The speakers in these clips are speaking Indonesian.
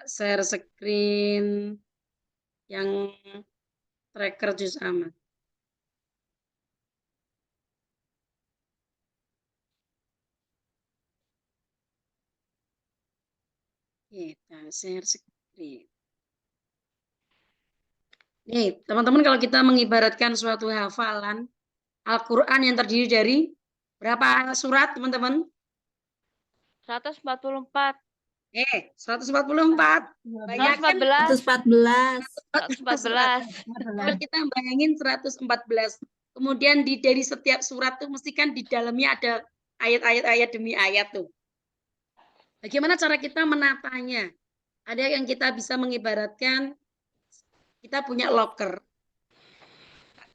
share screen yang tracker juz amat. Kita share screen. Nih, teman-teman, kalau kita mengibaratkan suatu hafalan Al-Quran yang terdiri dari berapa surat, teman-teman? 144. 144. Bayangkan 114. 114. Kalau kita bayangin 114. Kemudian dari setiap surat tuh mesti kan di dalamnya ada ayat-ayat demi ayat tuh. Bagaimana cara kita menatanya? Ada yang kita bisa mengibaratkan kita punya locker.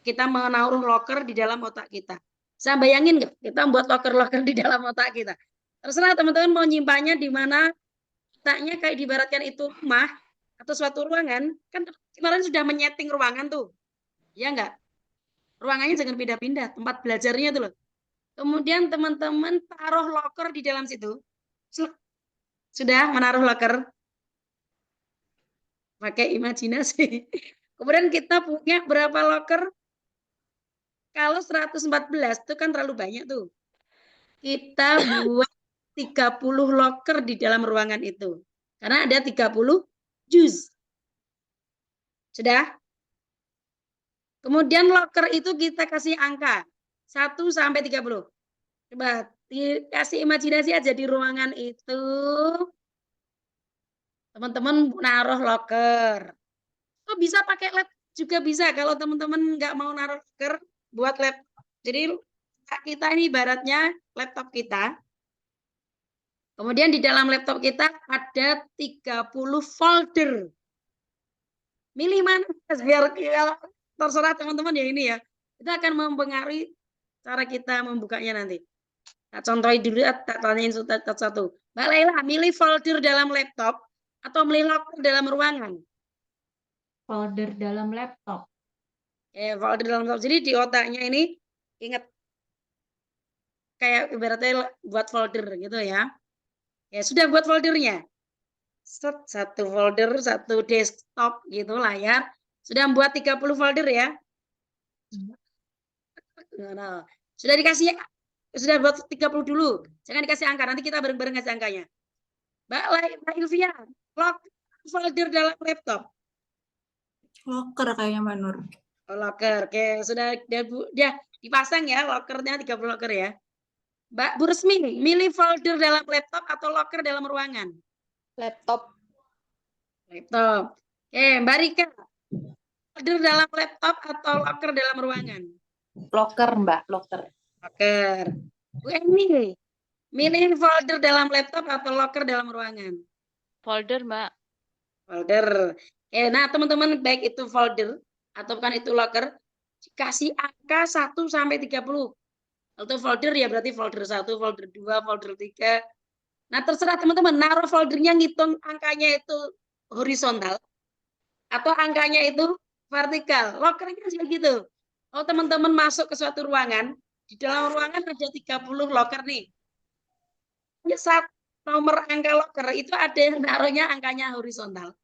Kita menaruh locker di dalam otak kita. Saya bayangin nggak? Kita membuat locker-locker di dalam otak kita. Terserah teman-teman mau nyimpannya di mana. Otaknya kayak diibaratkan itu rumah atau suatu ruangan. Kan kemarin sudah menyeting ruangan tuh. Ya enggak? Ruangannya jangan pindah-pindah. Tempat belajarnya itu loh. Kemudian teman-teman taruh locker di dalam situ. Sudah menaruh locker? Pakai imajinasi. Kemudian kita punya berapa locker? Kalau 114 itu kan terlalu banyak tuh. Kita buat 30 locker di dalam ruangan itu. Karena ada 30 juz. Sudah? Kemudian locker itu kita kasih angka 1 sampai 30. Coba kasih imajinasi aja di ruangan itu. Teman-teman naruh locker. Oh, bisa pakai lab juga bisa. Kalau teman-teman nggak mau naruh locker, buat lab. Jadi kita ini ibaratnya laptop kita. Kemudian di dalam laptop kita ada 30 folder. Milih mana biar terserah teman-teman ya ini ya. Itu akan mempengaruhi cara kita membukanya nanti. Tak contohin dulu, tak tanyain satu-satu. Mbak Laila, milih folder dalam laptop atau milih locker dalam ruangan? Folder dalam laptop. Folder dalam laptop. Jadi di otaknya ini ingat kayak ibaratnya buat folder gitu ya. Ya sudah buat foldernya. Satu folder, satu desktop gitu layar. Sudah membuat 30 folder ya. Nah, sudah dikasih, sudah buat 30 dulu. Jangan dikasih angka, nanti kita bareng-bareng kasih angkanya. Mbak Ilvia, lock folder dalam laptop. Locker kayaknya Mbak Nur. Oh, locker, oke. Sudah dia dipasang ya, lockernya 30 locker ya. Mbak Bu Resmi, milih folder dalam laptop atau locker dalam ruangan? Laptop. Laptop. Oke, Mbak Rika, folder dalam laptop atau locker dalam ruangan? Locker Mbak, locker. Locker. Bu Eni, milih folder dalam laptop atau locker dalam ruangan? Folder, Mbak. Folder. Oke, nah teman-teman baik itu folder atau bukan itu locker, kasih angka 1 sampai 30. Atau folder ya berarti folder 1, folder 2, folder 3. Nah, terserah teman-teman naruh foldernya ngitung angkanya itu horizontal atau angkanya itu vertikal. Lockernya juga gitu. Oh, teman-teman masuk ke suatu ruangan, di dalam ruangan ada 30 locker nih. Saat nomor angka locker itu ada yang naruhnya angkanya horizontal.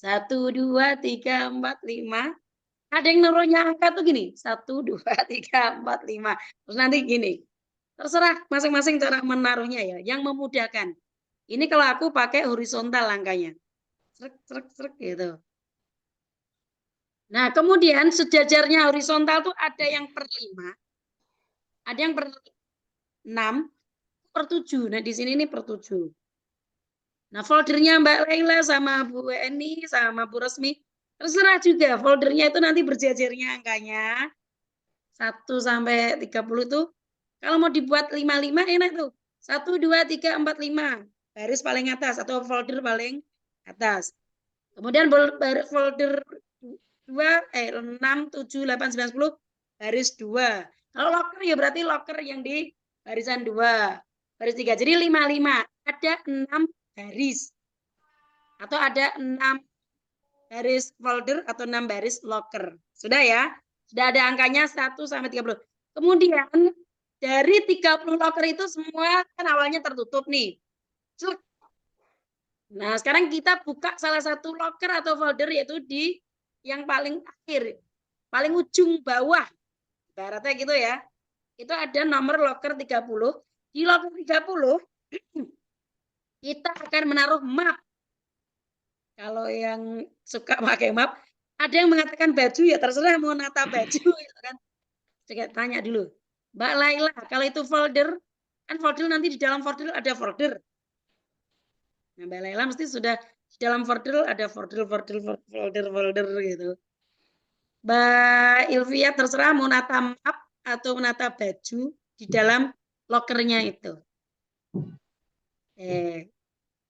1, 2, 3, 4, 5. Ada yang naruhnya angka tuh gini. 1, 2, 3, 4, 5. Terus nanti gini. Terserah masing-masing cara menaruhnya ya. Yang memudahkan. Ini kalau aku pakai horizontal angkanya. Srek, srek, srek gitu. Nah, kemudian sejajarnya horizontal tuh ada yang per 5. Ada yang per 6. Per 7. Nah, di sini ini per 7. Nah, foldernya Mbak Laila sama Bu Eni sama Bu Resmi terserah juga. Foldernya itu nanti berjajarnya angkanya 1 sampai 30 itu. Kalau mau dibuat 55 enak tuh. 1, 2, 3, 4, 5. Baris paling atas atau folder paling atas. Kemudian folder 6, 7, 8, 9, 10 baris 2. Kalau locker ya berarti locker yang di barisan 2. Baris 3. Jadi 55. Ada 6 baris. Atau ada 6 baris folder atau 6 baris locker. Sudah ya? Sudah ada angkanya 1 sampai 30. Kemudian dari 30 locker itu semua kan awalnya tertutup nih. Nah, sekarang kita buka salah satu loker atau folder yaitu di yang paling akhir, paling ujung bawah. Ibaratnya gitu ya. Itu ada nomor loker 30. Di loker 30 kita akan menaruh map. Kalau yang suka pakai map, ada yang mengatakan baju ya terserah mau nata baju gitu kan. Coba tanya dulu. Mbak Laila, kalau itu folder, kan folder nanti di dalam folder ada folder. Nah, Mbak Laila mesti sudah di dalam folder ada folder gitu. Mbak Ilvia terserah mau nata map atau menata baju di dalam lokernya itu.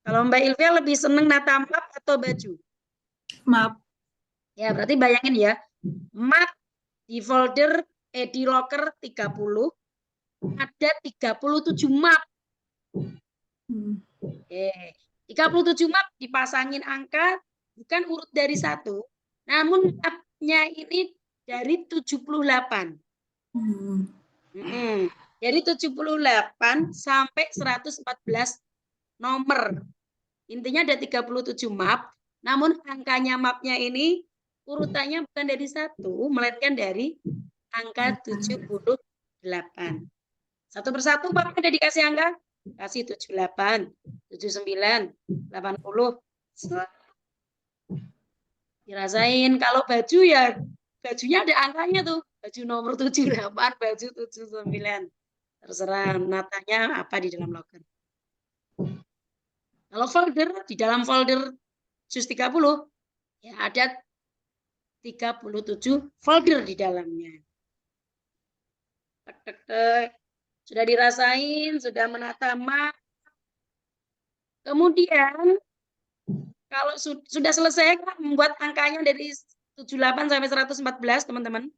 Kalau Mbak Ilvia lebih seneng nata map atau baju? Map. Ya, berarti bayangin ya. Map di folder di loker 30 ada 37 map. 37 map dipasangin angka bukan urut dari 1, namun mapnya ini dari 78. Dari 78 sampai 114 nomor. Intinya ada 37 map, namun angkanya mapnya ini urutannya bukan dari 1, melainkan dari angka 78. Satu persatu mapnya ada dikasih angka, kasih 78, 79, 80. Dirasain kalau baju ya bajunya ada angkanya tuh. Baju nomor 78, baju 79. Terserah natanya apa di dalam loker. Kalau folder, di dalam folder JUS 30, ya ada 37 folder di dalamnya. Tek, tek, tek. Sudah dirasain, sudah menata map. Kemudian, kalau sudah selesai membuat angkanya dari 78 sampai 114, teman-teman.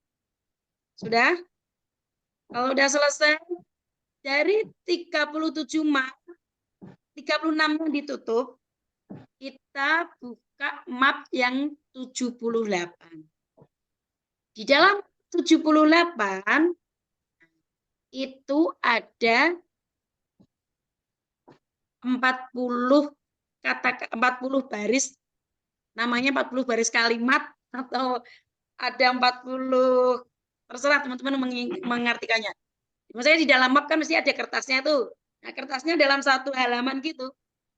Sudah? Kalau sudah selesai, dari 37 map, 36 yang ditutup, kita buka map yang 78. Di dalam 78 itu ada 40 kata 40 baris, namanya 40 baris kalimat atau ada 40, terserah teman-teman mengartikannya. Misalnya di dalam map kan mesti ada kertasnya tuh. Nah, kertasnya dalam satu halaman gitu.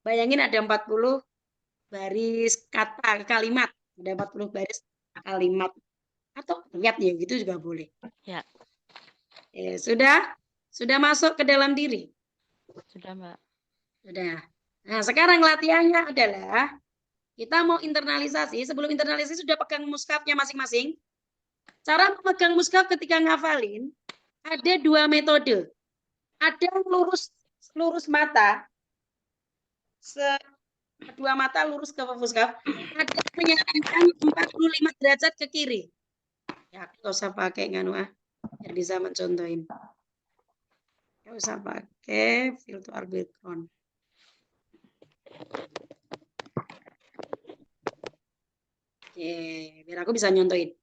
Bayangin ada 40 baris kata kalimat, ada 40 baris kalimat atau ayat ya gitu juga boleh. Ya. Sudah masuk ke dalam diri. Sudah, Mbak. Sudah. Nah, sekarang latihannya adalah kita mau internalisasi. Sebelum internalisasi sudah pegang mushafnya masing-masing. Cara memegang mushaf ketika ngafalin ada 2 metode. Ada yang lurus mata, kedua mata lurus ke mushaf. Ada yang menyalurkan 45 derajat ke kiri. Ya, nggak usah pakai nganu biar bisa mencontohin. Nggak usah pakai virtual background. Oke, biar aku bisa nyontohin.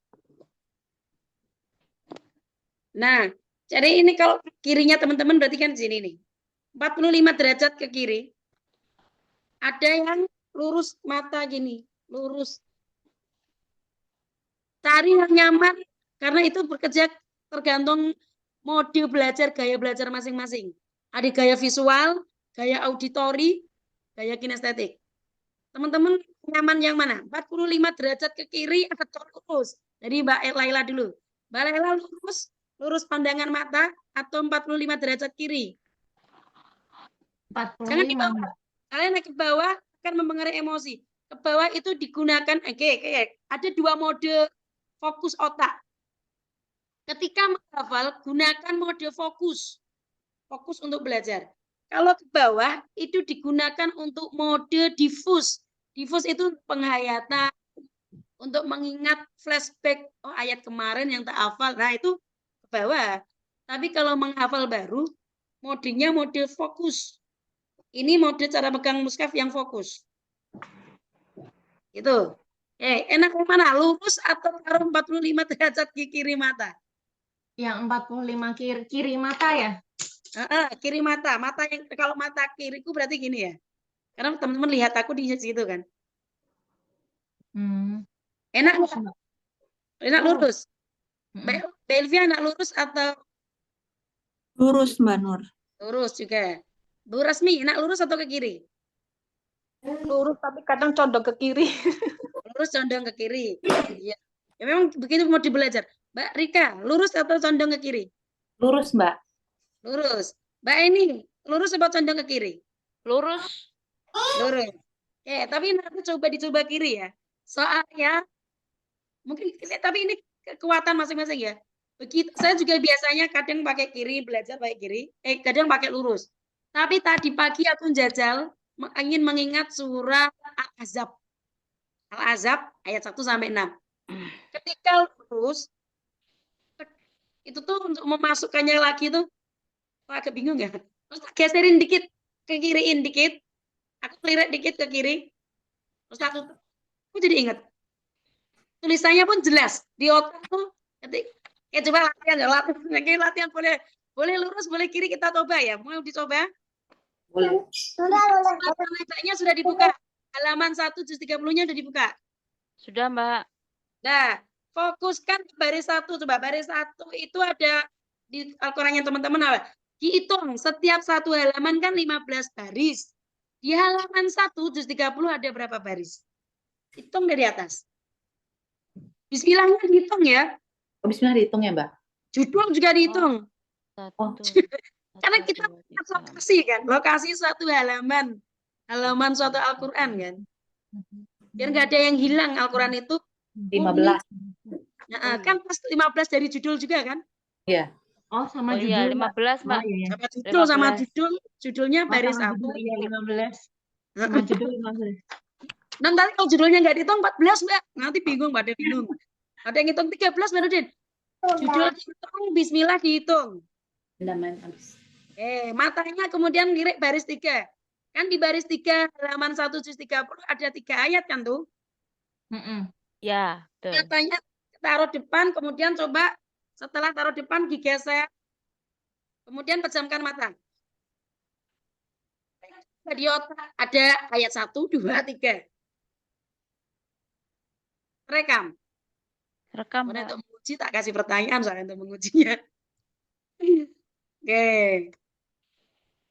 Nah, jadi ini kalau kirinya teman-teman berarti kan di sini nih. 45 derajat ke kiri. Ada yang lurus mata gini, lurus. Cari yang nyaman, karena itu bekerja tergantung mode belajar, gaya belajar masing-masing. Ada gaya visual, gaya auditori, gaya kinestetik. Teman-teman nyaman yang mana? 45 derajat ke kiri atau lurus? Jadi Mbak Laila dulu. Mbak Laila lurus pandangan mata atau 45 derajat kiri? 45, Jangan di bawah. Mbak. Kalian naik ke bawah akan mempengaruhi emosi. Ke bawah itu digunakan, ada 2 mode fokus otak. Ketika menghafal, gunakan mode fokus. Fokus untuk belajar. Kalau ke bawah, itu digunakan untuk mode diffuse. Diffuse itu penghayatan, untuk mengingat flashback, oh ayat kemarin yang tak hafal. Nah, itu ke bawah. Tapi kalau menghafal baru, modenya mode fokus. Ini mode cara pegang mushaf yang fokus. Itu. Enak yang mana? Lurus atau taruh 45 derajat ke kiri mata? Yang 45 kiri mata ya? Kiri mata. Mata yang kalau mata kiriku berarti gini ya. Karena teman-teman lihat aku di situ kan. Hmm. Enak Lurus, nggak? Mbak. Enak lurus. Mm-mm. Mbak Elvia enak lurus atau Lurus, Mbak Nur. lurus juga? Bu Rasmi enak lurus atau ke kiri? Lurus tapi kadang condong ke kiri. Lurus condong ke kiri. Iya. Ya memang begitu mau belajar. Mbak Rika, lurus atau condong ke kiri? Lurus, Mbak. Lurus. Mbak ini lurus atau condong ke kiri? Lurus. Lurus. Tapi nanti coba dicoba kiri ya. Soalnya mungkin tapi ini kekuatan masing-masing ya. Begitu saya juga biasanya kadang pakai kiri, belajar pakai kiri, kadang pakai lurus. Tapi tadi pagi aku jajal ingin mengingat surah Al-Ahzab. Al-Ahzab ayat 1 sampai 6. Ketika lurus itu tuh untuk memasukkannya lagi tuh agak bingung ya. Terus tak geserin dikit ke kiriin dikit. Aku lirik dikit ke kiri. Terus aku jadi ingat. Tulisannya pun jelas di otak tuh. Coba latihan ya, latihan boleh lurus, boleh kiri, kita coba ya. Mau dicoba? Boleh. Bacanya sudah dibuka. Halaman 1 juz 30-nya sudah dibuka. Sudah, Mbak. Nah, fokuskan ke baris 1. Coba baris 1 itu ada di Al-Qur'annya teman-teman apa? Dihitung setiap satu halaman kan 15 baris. Di halaman 1 juz 30 ada berapa baris? Hitung dari atas. Bismillahnya dihitung ya. Bismillah dihitung ya, Mbak? Judul juga dihitung. Satu. Karena kita lihat lokasi kan, lokasi suatu halaman suatu Al-Quran kan. Biar nggak ada yang hilang Al-Quran itu. 15. Nah, kan pas 15 dari judul juga kan? Iya. Oh, sama Oh iya, judul, Mbak. 15, Mbak. Oh, iya. Sama 15. judulnya Oh, baris sama 1. judul, iya, 15. Sama judul 15. Nanti kalau judulnya nggak dihitung 14, Mbak. Nanti bingung, pada bingung. Ada yang hitung 13, Mbak Nudin. Judul dihitung, bismillah dihitung. Matanya kemudian lirik baris 3. Kan di baris 3 halaman 1 juz 30 ada 3 ayat kan tuh. Ya, betul. Matanya taruh depan, kemudian coba setelah taruh depan digeser. Kemudian pejamkan mata. Di otak ada ayat 1, 2, 3. Rekam. Rekam, Kemudian Mbak. untuk menguji tak kasih pertanyaan soalnya untuk mengujinya. Oke.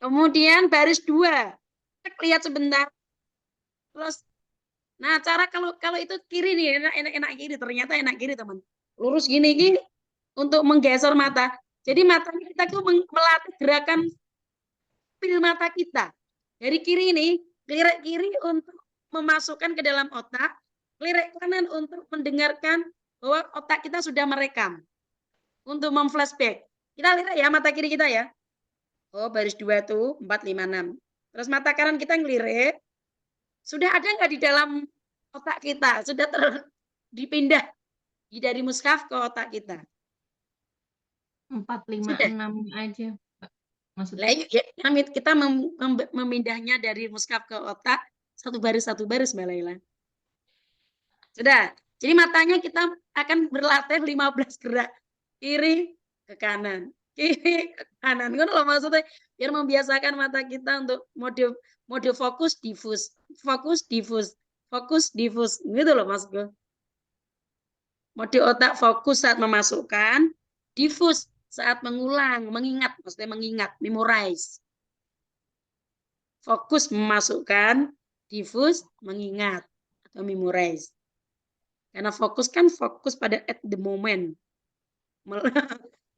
Kemudian baris 2. Lihat sebentar. Terus nah, cara kalau itu kiri nih, enak kiri, ternyata enak kiri, teman. Lurus gini untuk menggeser mata. Jadi matanya kita tuh melatih gerakan pil mata kita. Dari kiri ini, lirik kiri untuk memasukkan ke dalam otak, lirik kanan untuk mendengarkan bahwa otak kita sudah merekam. Untuk memflashback. Kita lirik ya mata kiri kita ya. Oh, baris 2 tuh 4, 5, 6. Terus mata kanan kita ngelirik. Sudah ada nggak di dalam otak kita? Sudah dipindah dari mushaf ke otak kita? 4, 5, Sudah. 6 aja. Maksudnya. Kita memindahnya dari mushaf ke otak satu baris Mbak Laila. Sudah. Jadi matanya kita akan berlatih 15 gerak kiri ke kanan, kiri ke kanan. Kan loh maksudnya biar membiasakan mata kita untuk mode fokus diffus, fokus diffus, fokus diffus. Gitu loh maksudku. Mode otak fokus saat memasukkan, diffus saat mengulang, mengingat, maksudnya mengingat, memorize. Fokus memasukkan, diffus mengingat atau memorize. Karena fokus kan fokus pada at the moment.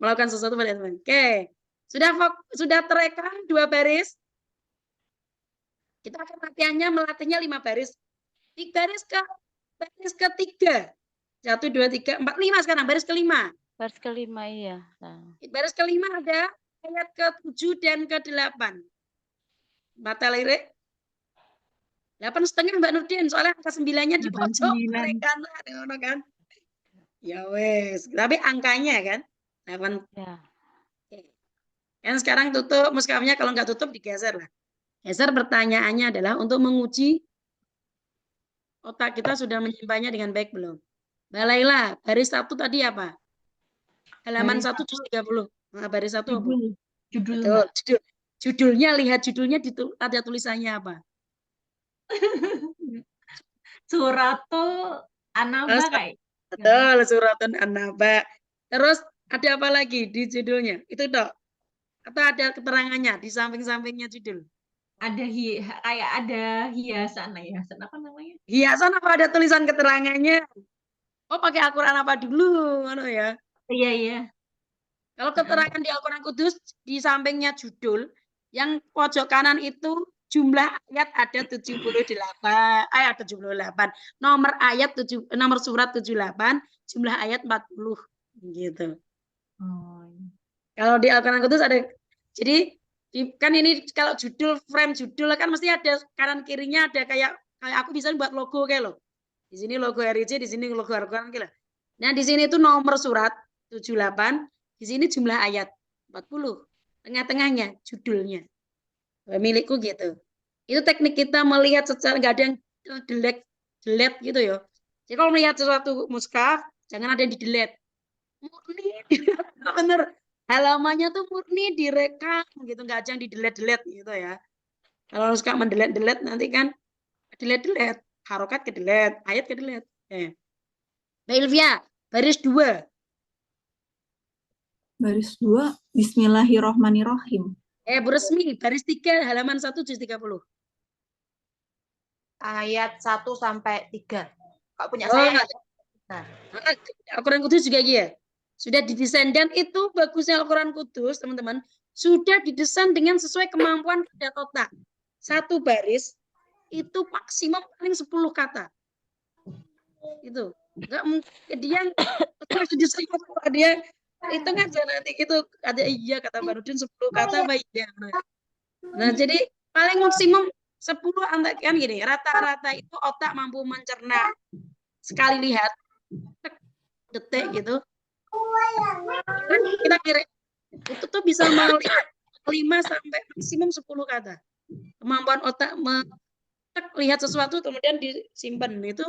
Melakukan sesuatu pada moment. Oke. Sudah terekam 2 baris. Kita akan melatihnya 5 baris. Di baris ketiga. 1, 2, 3, 4, 5 sekarang. Baris kelima. Baris kelima, iya. Nah. Baris kelima ada ayat ke-7 dan ke-8. Mata lirik 8,5 Mbak Nurdin, soalnya angka 9-nya di pojok mereka kan. Ya wes, tapi angkanya kan 8. Ya. Kan sekarang tutup mushafnya, kalau nggak tutup digeser lah. Geser, pertanyaannya adalah untuk menguji otak kita sudah menyimpannya dengan baik belum. Mbak Laila, baris 1 tadi apa? Halaman 1 juz 30. Nah, baris 1 apa? Judul. Betul, judulnya, lihat judulnya ada tulisannya apa? Suratul An-Naba Oh, kayak. betul, suratun An-Naba. Terus ada apa lagi di judulnya? Itu dok. Atau ada keterangannya di samping-sampingnya judul? Kayak ada hiasan, hiasan apa namanya? Hiasan apa ada tulisan keterangannya? Oh, pakai Al-Quran apa dulu? Ano ya. Iya, iya. Kalau keterangan di Al-Quran Kudus, di sampingnya judul, yang pojok kanan itu jumlah ayat ada 78, ada 78. Nomor ayat nomor surat 78, jumlah ayat 40 gitu. Oh, iya. Kalau di Al-Quran Kudus ada, jadi kan ini kalau judul, frame judul kan mesti ada kanan kirinya ada kayak aku bisa buat logo kayak loh. Di sini logo RIJ, di sini logo Al-Quran kayak. Nah, di sini itu nomor surat 78, di sini jumlah ayat 40. Tengah-tengahnya judulnya. Milikku gitu. Itu teknik kita melihat secara nggak ada yang delete gitu ya. Jadi kalau melihat sesuatu mushaf, jangan ada yang di delete. Murni, bener. Halamannya tuh murni direkam gitu, nggak ada yang di delete gitu ya. Kalau suka mendelete nanti kan delete, harokat ke delete, ayat ke delete. Mbak Ilvia, baris 2. Baris 2, Bismillahirrohmanirrohim. Bu Resmi, baris 3, halaman 1 juz 30. Ayat 1 sampai 3. Kok punya Oh, saya? nah, Al-Quran Kudus juga gitu. Sudah didesain dan itu bagusnya Al-Quran Kudus, teman-teman, sudah didesain dengan sesuai kemampuan pada otak. Satu baris itu maksimum paling 10 kata. Itu. Enggak mungkin dia itu kan nanti itu ada iya kata Barudin 10 kata apa iya. Nah, jadi paling maksimum 10 kan gini, rata-rata itu otak mampu mencerna sekali lihat detik gitu. Kita kira itu tuh bisa melihat 5 sampai maksimum 10 kata. Kemampuan otak lihat sesuatu kemudian disimpan itu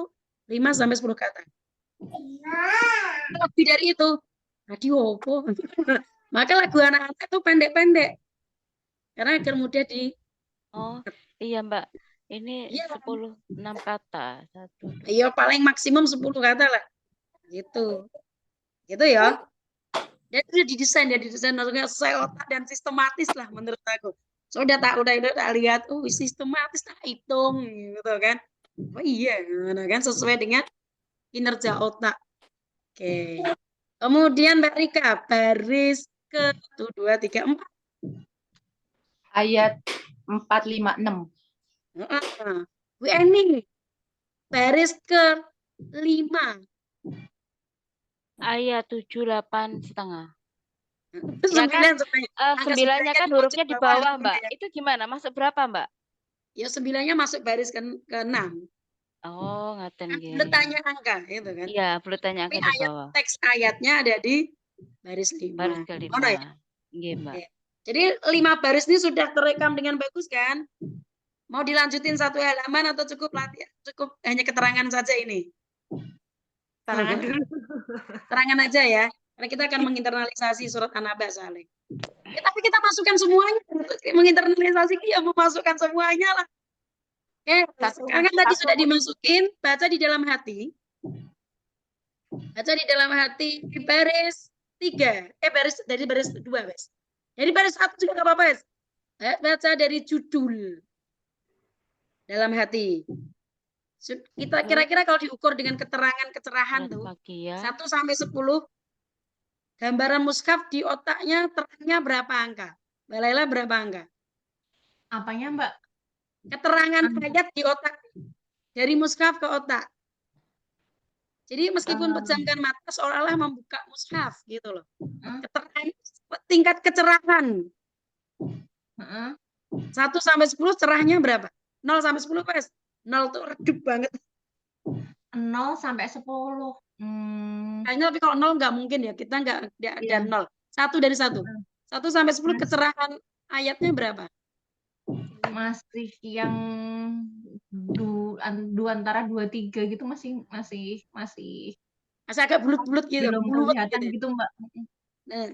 5 sampai 10 kata. Lebih dari itu, radio opo. Maka lagu anak-anak itu pendek-pendek. Karena agar mudah di. Oh, iya Mbak. Ini Iya. 6 kata. 1, 2. Iya, paling maksimum 10 kata lah. Gitu. Gitu ya. Dan itu didesain maksudnya sesuai otak dan sistematis lah menurut aku. So udah tak lihat, sistematis tak hitung gitu kan. Oh iya, kan sesuai dengan kinerja otak. Oke. Kemudian Mbak Rika, baris ke 1, 2, 3, 4. Ayat 4, 5, 6. Bu Eni, baris ke 5. Ayat 7, 8 setengah. Ya kan? 9-nya kan hurufnya di bawah, Mbak. Itu gimana? Masuk berapa, Mbak? Ya 9-nya masuk baris ke 6. Oh, ngaten nggih. Buletannya angka itu kan. Iya, buletannya angka di bawah. Teks ayatnya ada di baris 5. Baris ke-5. Oh, ya? Nggih, Mbak. Oke. Jadi 5 baris ini sudah terekam dengan bagus kan? Mau dilanjutin satu halaman atau cukup hanya keterangan saja ini? Keterangan dulu. Terangan aja ya. Karena kita akan menginternalisasi surat An-Naba soalnya. Ya, tapi kita masukkan semuanya. Menginternalisasi ya memasukkan semuanya lah. Sekarang tadi sudah dimasukin, baca di dalam hati. Baca di dalam hati di baris 3. Dari baris 2, Wes. Jadi baris 1 juga enggak apa-apa, Wes. Baca dari judul. Dalam hati. Kita kira-kira kalau diukur dengan keterangan kecerahan tuh 1 sampai 10 gambaran mushaf di otaknya terangnya berapa angka? Mbak Laila berapa angka? Apanya, Mbak? Keterangan ayat di otak dari mushaf ke otak. Jadi meskipun pejamkan mata seolah-olah membuka mushaf gitu loh. Keterangan tingkat kecerahan. 1 sampai 10 cerahnya berapa? 0 sampai 10 Wes. 0 tuh redup banget. 0 sampai 10. Kayaknya tapi kalau 0 nggak mungkin ya. Kita nggak ada 0. 1 dari 1. 1 sampai 10 kecerahan ayatnya berapa? Masih yang antara 2, 3 gitu masih agak bulut-bulut gitu. belum kelihatan gitu, Mbak. Nah,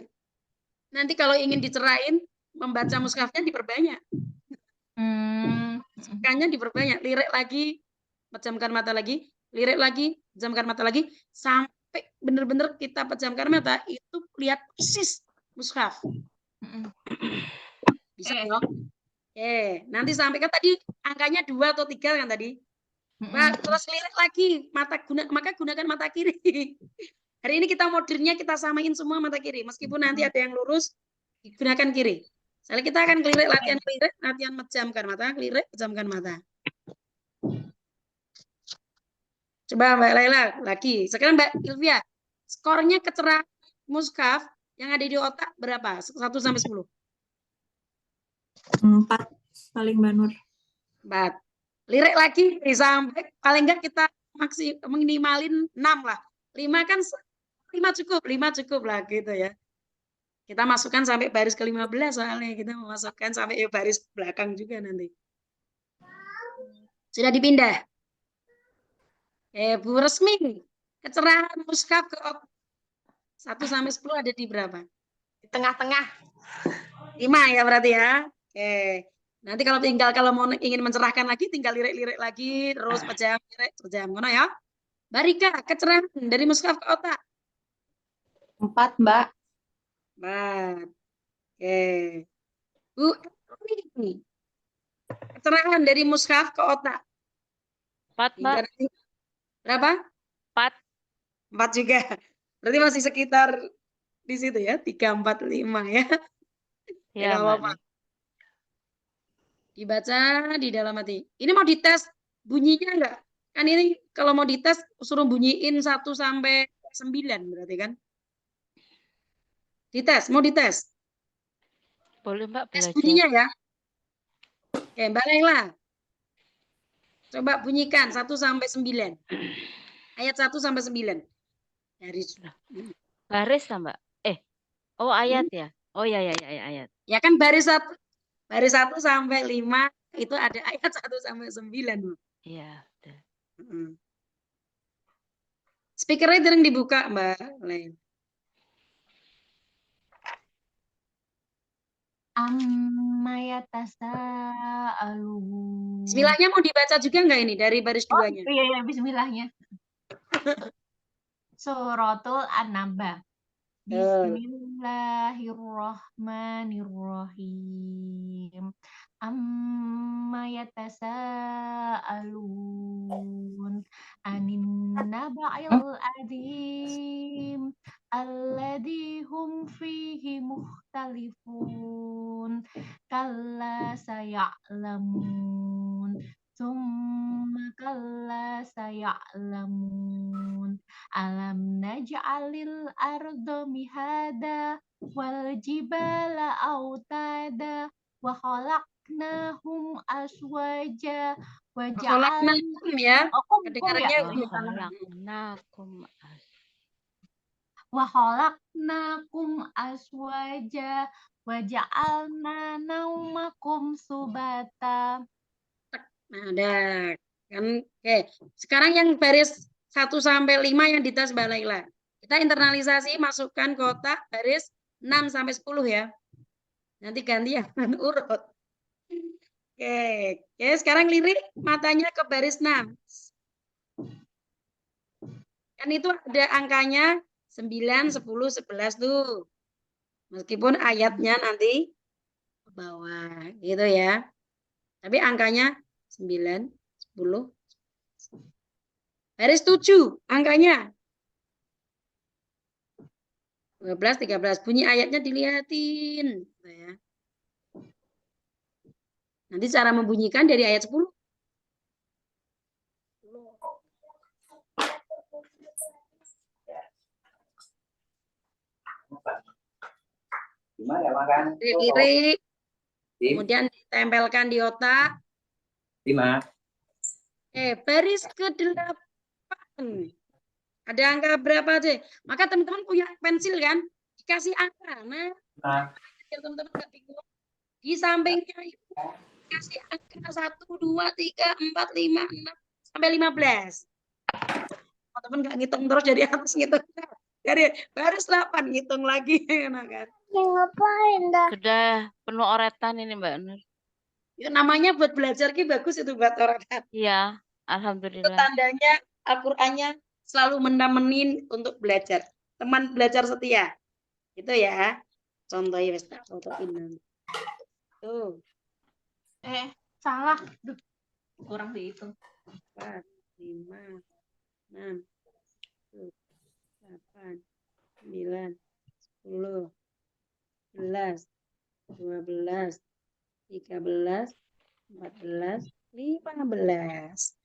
nanti kalau ingin dicerahin, membaca mushafnya diperbanyak. Angkanya diperbanyak, lirik lagi, pejamkan mata lagi, lirik lagi, pejamkan mata lagi, sampai benar-benar kita pejamkan mata itu lihat persis mushaf. Bisa dong? Oke, nanti sampaikan tadi angkanya 2 atau 3 kan tadi. Terus lirik lagi, maka gunakan mata kiri. Hari ini kita modernnya kita samain semua mata kiri, meskipun nanti ada yang lurus digunakan kiri. Misalnya kita akan kelirik, latihan pejamkan mata, kelirik, pejamkan mata. Coba Mbak Laila lagi. Sekarang Mbak Ilvia, skornya kecerahan mushaf yang ada di otak berapa? 1 sampai 10. 4 paling Mbak Nur. 4. Lirik lagi sampai paling enggak kita minimalin 6 lah. 5 kan 5 cukup lah gitu ya. Kita masukkan sampai baris ke-15 soalnya kita memasukkan sampai baris belakang juga nanti. Sudah dipindah. Bu Resmi, kecerahan mushaf ke 1 sampai 10 ada di berapa? Di tengah-tengah. 5 ya berarti ya. Oke. Nanti kalau mau ingin mencerahkan lagi tinggal lirik-lirik lagi terus pejam ngono ya. Barika, kecerahan dari mushaf ke otak. 4, Mbak. 4. Oke. Bu, kecerahan dari mushaf ke otak. 4, Mbak. Berapa? 4. 4 juga. Berarti masih sekitar di situ ya, 3, 4, 5 ya. Ya, nggak apa-apa. Dibaca di dalam hati. Ini mau dites bunyinya enggak? Kan ini kalau mau dites suruh bunyiin 1 sampai 9 berarti kan? Dites, mau dites? Boleh, Mbak, Tes belajar. bunyinya ya. Oke, Mbak Laila. Coba bunyikan 1 sampai 9. Ayat 1 sampai 9. Dari Baris lah, Mbak. Oh, ayat ya. Oh ya ayat. Ya kan baris 1 sampai 5 itu ada ayat 1 sampai 9. Iya, betul. Speakernya sering dibuka, Mbak Laila. Amma yatasaalun. Bismillahnya mau dibaca juga enggak ini dari baris 2-nya? Iya, bismillahnya. Suratul An-Naba. Bismillahirrahmanirrahim. Amma yatasaalun anin naba'il adzim alladzi hum fihi mukhtalifun kalla saya'lamun summa kalla saya'lamun alam naj'alil arda mihada wal jibala autada wa khalaqnahum aswaja wa Khalaqnakum ya. Kedengarannya Khalaqnakum wa khalaqnakum aswaja wa ja'alna naumakum subata. Nah, ada kan. Oke. Sekarang yang baris 1 sampai 5 yang dites Mbak Laila. Kita internalisasi masukkan kotak baris 6 sampai 10 ya. Nanti gantian urut. Oke, sekarang lirik matanya ke baris 6. Kan itu ada angkanya 9, 10, 11 tuh. Meskipun ayatnya nanti ke bawah gitu ya. Tapi angkanya 9, 10. Baris 7 angkanya 12, 13. Bunyi ayatnya dilihatin ya. Nanti cara membunyikan dari ayat 10. Lirik, kemudian ditempelkan di otak. 5. Baris ke-8. Ada angka berapa aja? Maka teman-teman punya pensil kan? Dikasih angka. Nah, teman-teman nggak bingung. Di sampingnya itu kasih angka 1, 2, 3, 4, 5, 6 sampai 15. Teman-teman nggak ngitung terus dari atas ngitung. Dari baris 8 ngitung lagi kan? Sudah penuh oretan ini Mbak Nur. Itu namanya buat belajar ki bagus itu buat orang kan. Iya, Itu alhamdulillah. tandanya Al-Qur'annya selalu menemenin untuk belajar. Teman belajar setia. Itu ya. Contohnya wis tak fotoin nanti. Tuh, Salah. Duh, kurang dihitung. 4, 5, 6, 7, 8, 9, 10, 11, 12, 13, 14, 15.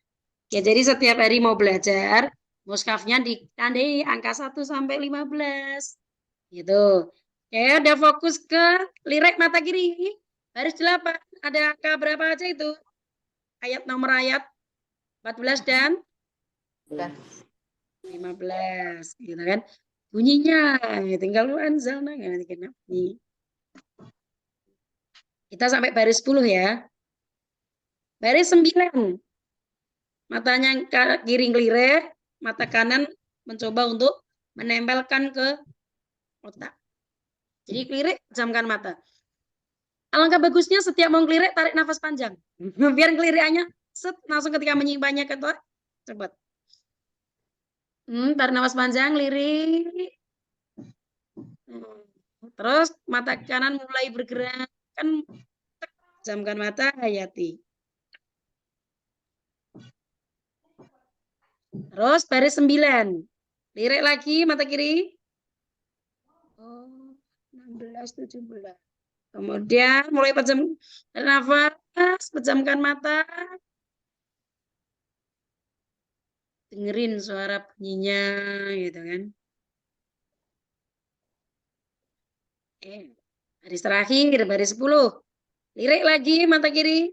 Ya, jadi setiap hari mau belajar, mushafnya ditandai angka 1 sampai 15. Gitu. Ya, udah fokus ke lirik mata kiri. Baris 8. Ada angka berapa aja itu? Nomor ayat 14 dan 15. Gitu kan. Bunyinya, tinggal lu anzalna. Nanti kena bunyi. Kita sampai baris 10 ya. Baris 9. Matanya kiri ngelirik, mata kanan mencoba untuk menempelkan ke otak. Jadi kelirik, pejamkan mata. Alangkah bagusnya setiap mau kelirik, tarik nafas panjang. Biar kelirikannya langsung ketika menyimpannya ke otak, cepat. Tarik nafas panjang, lirik. Terus mata kanan mulai bergerak. Kan pejamkan mata, hayati. Terus baris 9. Lirik lagi mata kiri. 16, 17. Kemudian mulai pejam nafas, pejamkan mata. Dengerin suara bunyinya gitu kan. Baris terakhir, baris 10. Lirik lagi mata kiri.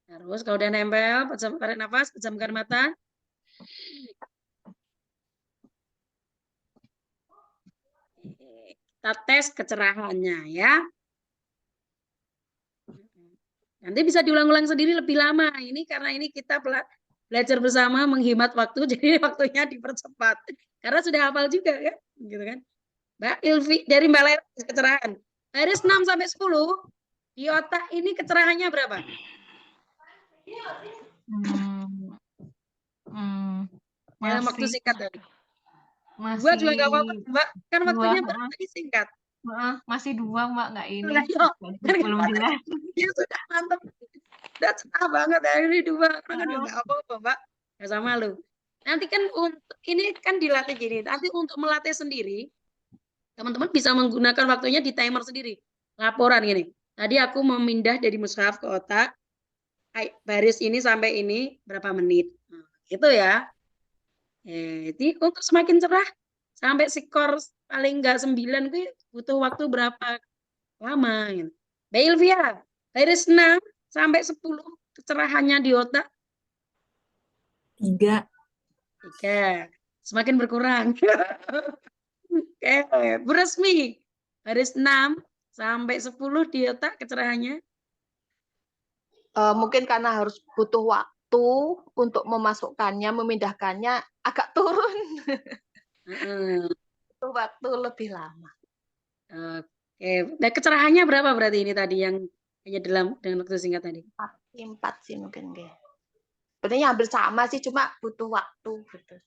Terus kalau udah nempel, tarik nafas, pejamkan mata. Kita tes kecerahannya ya. Nanti bisa diulang-ulang sendiri lebih lama. Ini karena ini kita belajar bersama menghemat waktu, jadi waktunya dipercepat. Karena sudah hafal juga kan, gitu kan. Mbak Ilvi dari Mbak Lela kecerahan. Baris 6 sampai 10 di otak ini kecerahannya berapa? Dalam waktu Masih singkat tadi. masih Dua juga nggak apa-apa, Mbak. Kan dua, waktunya berarti singkat. masih 2 Mbak, nggak ini. Ayo, Belum jelas. ya sudah mantap. Udah cerah banget ya ini 2. Kan udah nggak apa-apa, Mbak. Nggak sama lu. Nanti kan untuk ini kan dilatih gini. Nanti untuk melatih sendiri, teman-teman bisa menggunakan waktunya di timer sendiri. Laporan gini. Tadi aku memindah dari mushaf ke otak. Baris ini sampai ini berapa menit. Nah, gitu ya. Jadi untuk semakin cerah sampai skor paling enggak 9 itu butuh waktu berapa lama gitu. Mbak Ilvia, baris 6 sampai 10 kecerahannya di otak 3. 3. Semakin berkurang. Oke, Bu Resmi, baris 6 sampai 10 di otak kecerahannya Mungkin karena harus butuh waktu untuk memasukkannya, memindahkannya agak turun. Butuh waktu lebih lama. Oke, nah kecerahannya berapa berarti ini tadi yang hanya dengan waktu singkat tadi? 4 sih mungkin. Sebenarnya hampir sama sih, cuma butuh waktu gitu.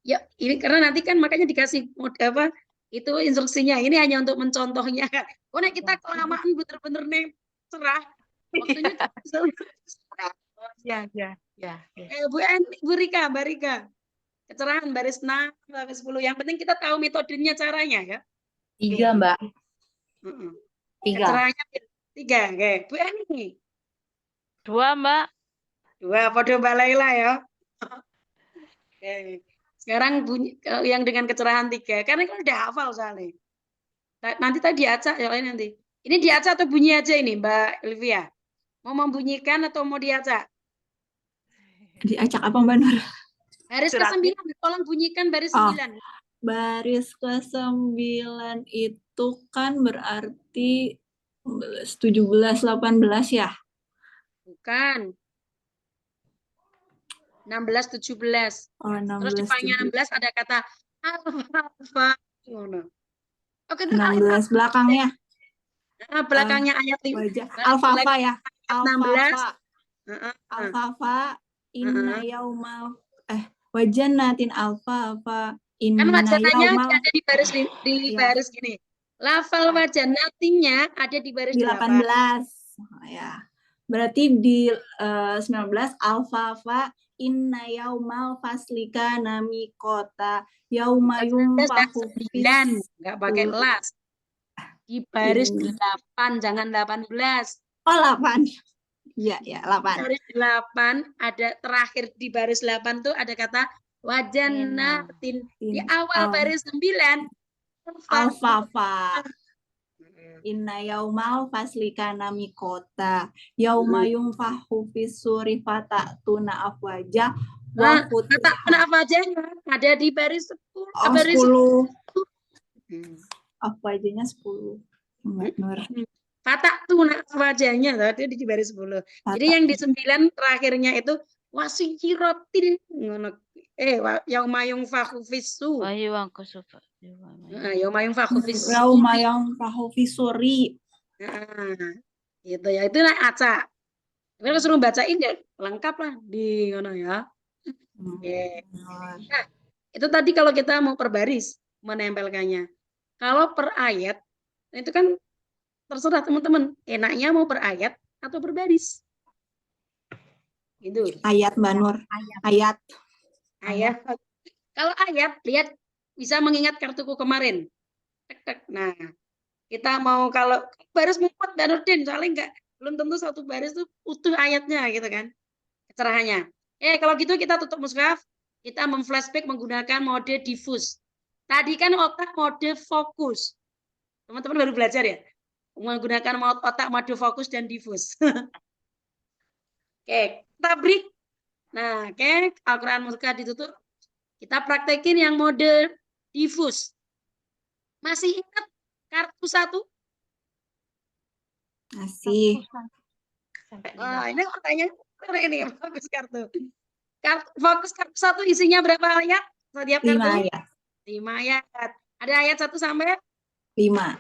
Ya, ini karena nanti kan makanya dikasih apa itu instruksinya. Ini hanya untuk mencontohnya. Oh, nah kita kelamaan bener-bener nih cerah. Waktunya Ya. Bu Rika, Mbak Rika. Kecerahan baris 6 sampai 10. Yang penting kita tahu metodenya caranya ya. 3, Mbak. 3. Kecerahannya 3. Oke, Bu Eni. 2, Mbak. 2, podo Mbak Laila ya. Oke. Sekarang bunyi yang dengan kecerahan 3. Karena kan udah hafal soalnya. Nanti tadi diacak ya nanti. Ini diacak atau bunyi aja ini Mbak Olivia? Mau membunyikan atau mau diacak? Diacak apa Mbak Nur? Baris ke-9, tolong bunyikan baris 9. Baris ke-9 itu kan berarti 17, 18 ya? Bukan. 16, 17. Oh, 16, Terus di panjang 16 ada kata alfa. Ngono. Oke, itu ayat 16 belakangnya belakangnya ayat wajah belakang alfafa ya. 16. Alfafa. Heeh. Alfafa inna Heeh. yaumal wajanatin alfafa Kan inna wajananya yaumal ada di di ya baris gini. Lafal wajanatinya ada di baris di 8. 18 ya. Berarti di 19 alfafa inna yaumal faslika namikota yauma 19 dan yunfahu 9 nggak pakai fis las. Di baris in 8, jangan 18. 8 ya 8 Baris 8 ada terakhir di baris 8 tuh ada kata wajanatin. Di awal baris 9 alfafa inna yaumal faslika namikota yauma yunfahu fis suri fatatuna afwaja wa kata apa aja ada di baris 10. Baris 10 afwajanya 10 Nur. Fatak tuna wajahnya tadi di baris 10. Jadi yang di 9 terakhirnya itu wasijirotin ngono. Yaumayung fahu fisu. Wayuang kusufa. Yaumayung fahu fisu. yauma yunfahu fis suri Gitu ya. Itulah Aca. Tapi kalau suruh bacain ya lengkap lah di ngono ya. Oke. Nah, itu tadi kalau kita mau per baris menempelkannya. Kalau per ayat itu kan terserah teman-teman, enaknya mau per ayat atau per baris. Gitu. ayat Mbak Nur ayat Ayat. Kalau ayat, lihat bisa mengingat kartuku kemarin. Nah, kita mau kalau baris mumpet dan Nurdin, soalnya belum tentu satu baris itu utuh ayatnya gitu kan. Kecerahannya. Kalau gitu kita tutup mushaf, kita memflashback menggunakan mode diffuse. Tadi kan otak mode fokus. Teman-teman baru belajar ya? Menggunakan otak mode fokus dan diffuse. Oke, kita break. Nah, oke, Al-Quran Muka ditutup. Kita praktekin yang mode diffuse. Masih ingat kartu 1? masih Ini katanya ini fokus kartu. Fokus kartu 1 isinya berapa ayat? Setiap 5 kartu? ayat 5 ayat. Ada ayat 1 sampai 5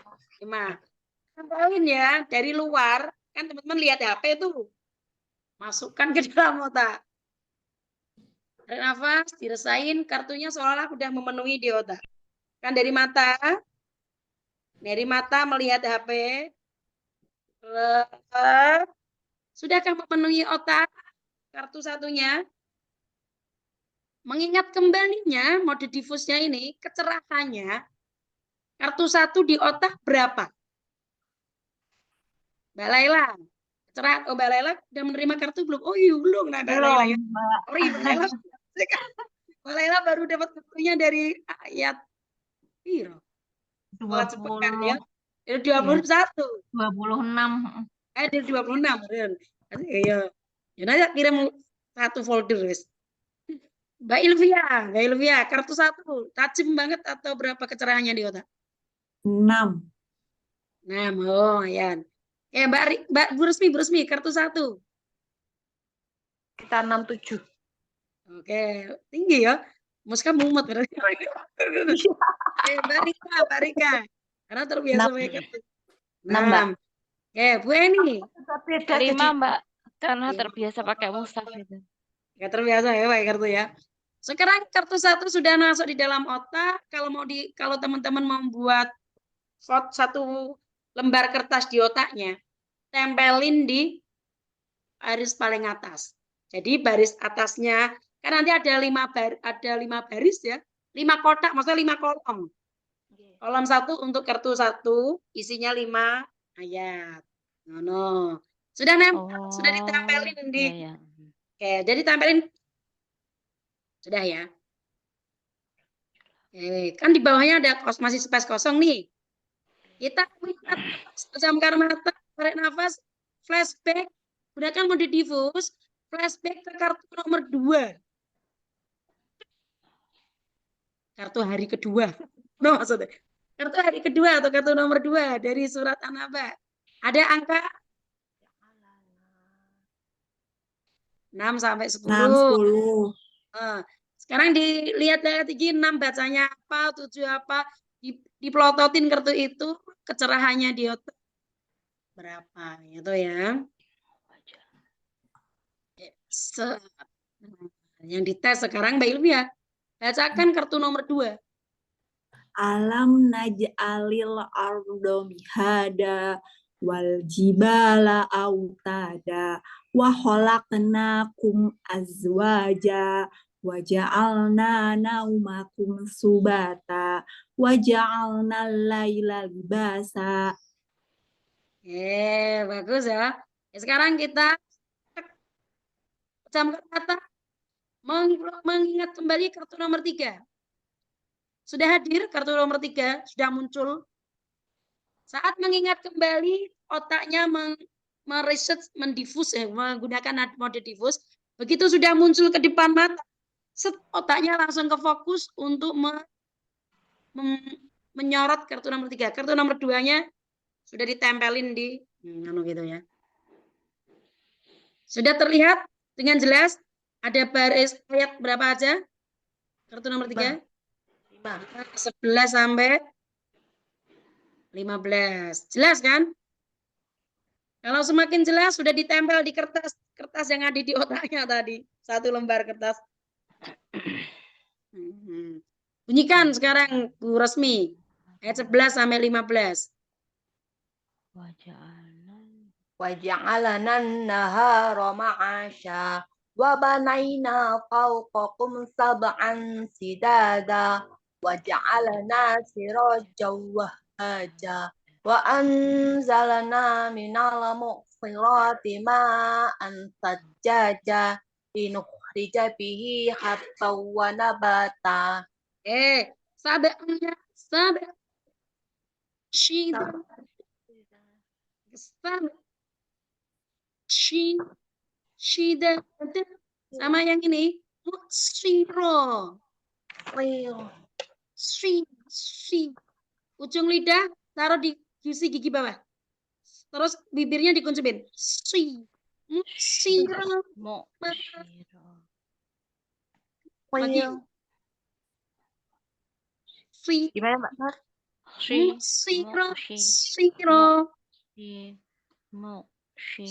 Sampelin ya, dari luar, kan teman-teman lihat HP tuh. Masukkan ke dalam otak. Tarik nafas, dirasain kartunya seolah-olah udah memenuhi di otak. Kan dari mata melihat HP. Sudahkah memenuhi otak kartu satunya? Mengingat kembalinya mode diffuse-nya ini, kecerahannya, kartu 1 di otak berapa? Mbak Laila, Mbak Laila udah menerima kartu belum? Oh iya belum, nah Mbak Laila ya. Sorry, Mbak Laila baru dapat kartunya dari ayat piro? 20 ya. Itu 21. 26. Dari 26. Iya. Ya nanti kirim satu folder wis. Mbak Ilvia, kartu 1 tajam banget atau berapa kecerahannya di otak? 6 Oh, Ayan. Mbak Bu Resmi, kartu 1. Kita 67. Oke, tinggi ya. Muska mumet berarti. Mbak Rika. Karena terbiasa pakai kartu. 6. Bu Eni. Beda 5 jadi Mbak. Karena terbiasa pakai mushaf itu. Nggak terbiasa ya pakai kartu ya. Sekarang kartu 1 sudah masuk di dalam otak. Kalau teman-teman membuat satu lembar kertas di otaknya, tempelin di baris paling atas. Jadi baris atasnya kan nanti ada 5 baris ya, 5 kotak, maksudnya 5 kolom. Kolom 1 untuk kartu 1 isinya 5 ayat. No. Sudah ditempelin di. Ya. Oke, jadi tempelin sudah ya. Kan di bawahnya ada masih space kosong nih. Kita pejamkan mata, tarik nafas, flashback, gunakan mode diffuse, flashback ke kartu nomor 2. Kartu hari kedua. No, maksudnya. Kartu hari kedua atau kartu nomor 2 dari surat An-Naba. Ada angka 6 sampai 10. 6, 10. Sekarang dilihat lagi 6 bacanya apa, 7 apa. Dipelototin kartu itu, kecerahannya diotak berapa gitu ya. Yang dites sekarang Mbak Ilvia, bacakan kartu nomor 2. Alam naj'alil arda mihada wal jibala autada wa khalaqnakum azwaja wa ja'alna naumakum subata wa ja'alna laila libasa. Bagus ya. Sekarang kita camkan kata mengingat kembali kartu nomor 3. Sudah hadir kartu nomor 3, sudah muncul. Saat mengingat kembali, otaknya meresearch, mendifus, menggunakan mode diffus. Begitu sudah muncul ke depan mata, otaknya langsung ke fokus untuk menyorot kartu nomor 3. Kartu nomor 2-nya sudah ditempelin di gitu ya. Sudah terlihat dengan jelas ada baris ayat berapa aja? Kartu nomor 3? 11 sampai 15. Jelas kan? Kalau semakin jelas sudah ditempel di kertas yang ada di otaknya tadi. 1 lembar kertas. Bunyikan sekarang Bu Resmi. Ayat 11 sampai 15. وَجَعَلْنَا النَّهَارَ مَعَاشًا وَبَنَيْنَا فَوْقَكُمْ سَبْعًا شِدَادًا وَجَعَلْنَا سِرَاجًا وَهَّاجًا وَأَنزَلْنَا مِنَ الْمُعْصِرَاتِ مَاءً ثَجَّاجًا لِنُخْرِجَ بِهِ حَبًّا وَنَبَاتًا. Sab'anya Shida. Shida. Sama yang ini. Siro. Ujung lidah taruh di gigi bawah. Terus bibirnya dikuncupin. Siro. Lagi. Gimana Mbak Nur? Siro.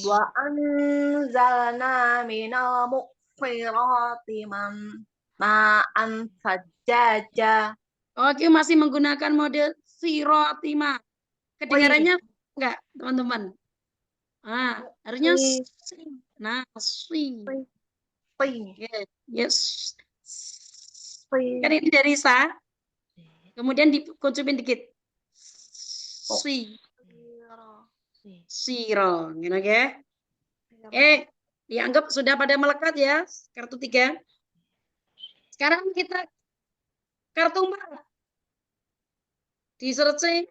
Wa anzalna minal muqsirati ma'an sajjaja. Oke, masih menggunakan mode sirotima. Kedengarannya enggak, teman-teman? Harusnya yes. Kan ini dari sa. Kemudian dikuncupin dikit. Siro, gitu ya. Dianggap sudah pada melekat ya, kartu 3. Sekarang kita kartu 4. Di searching,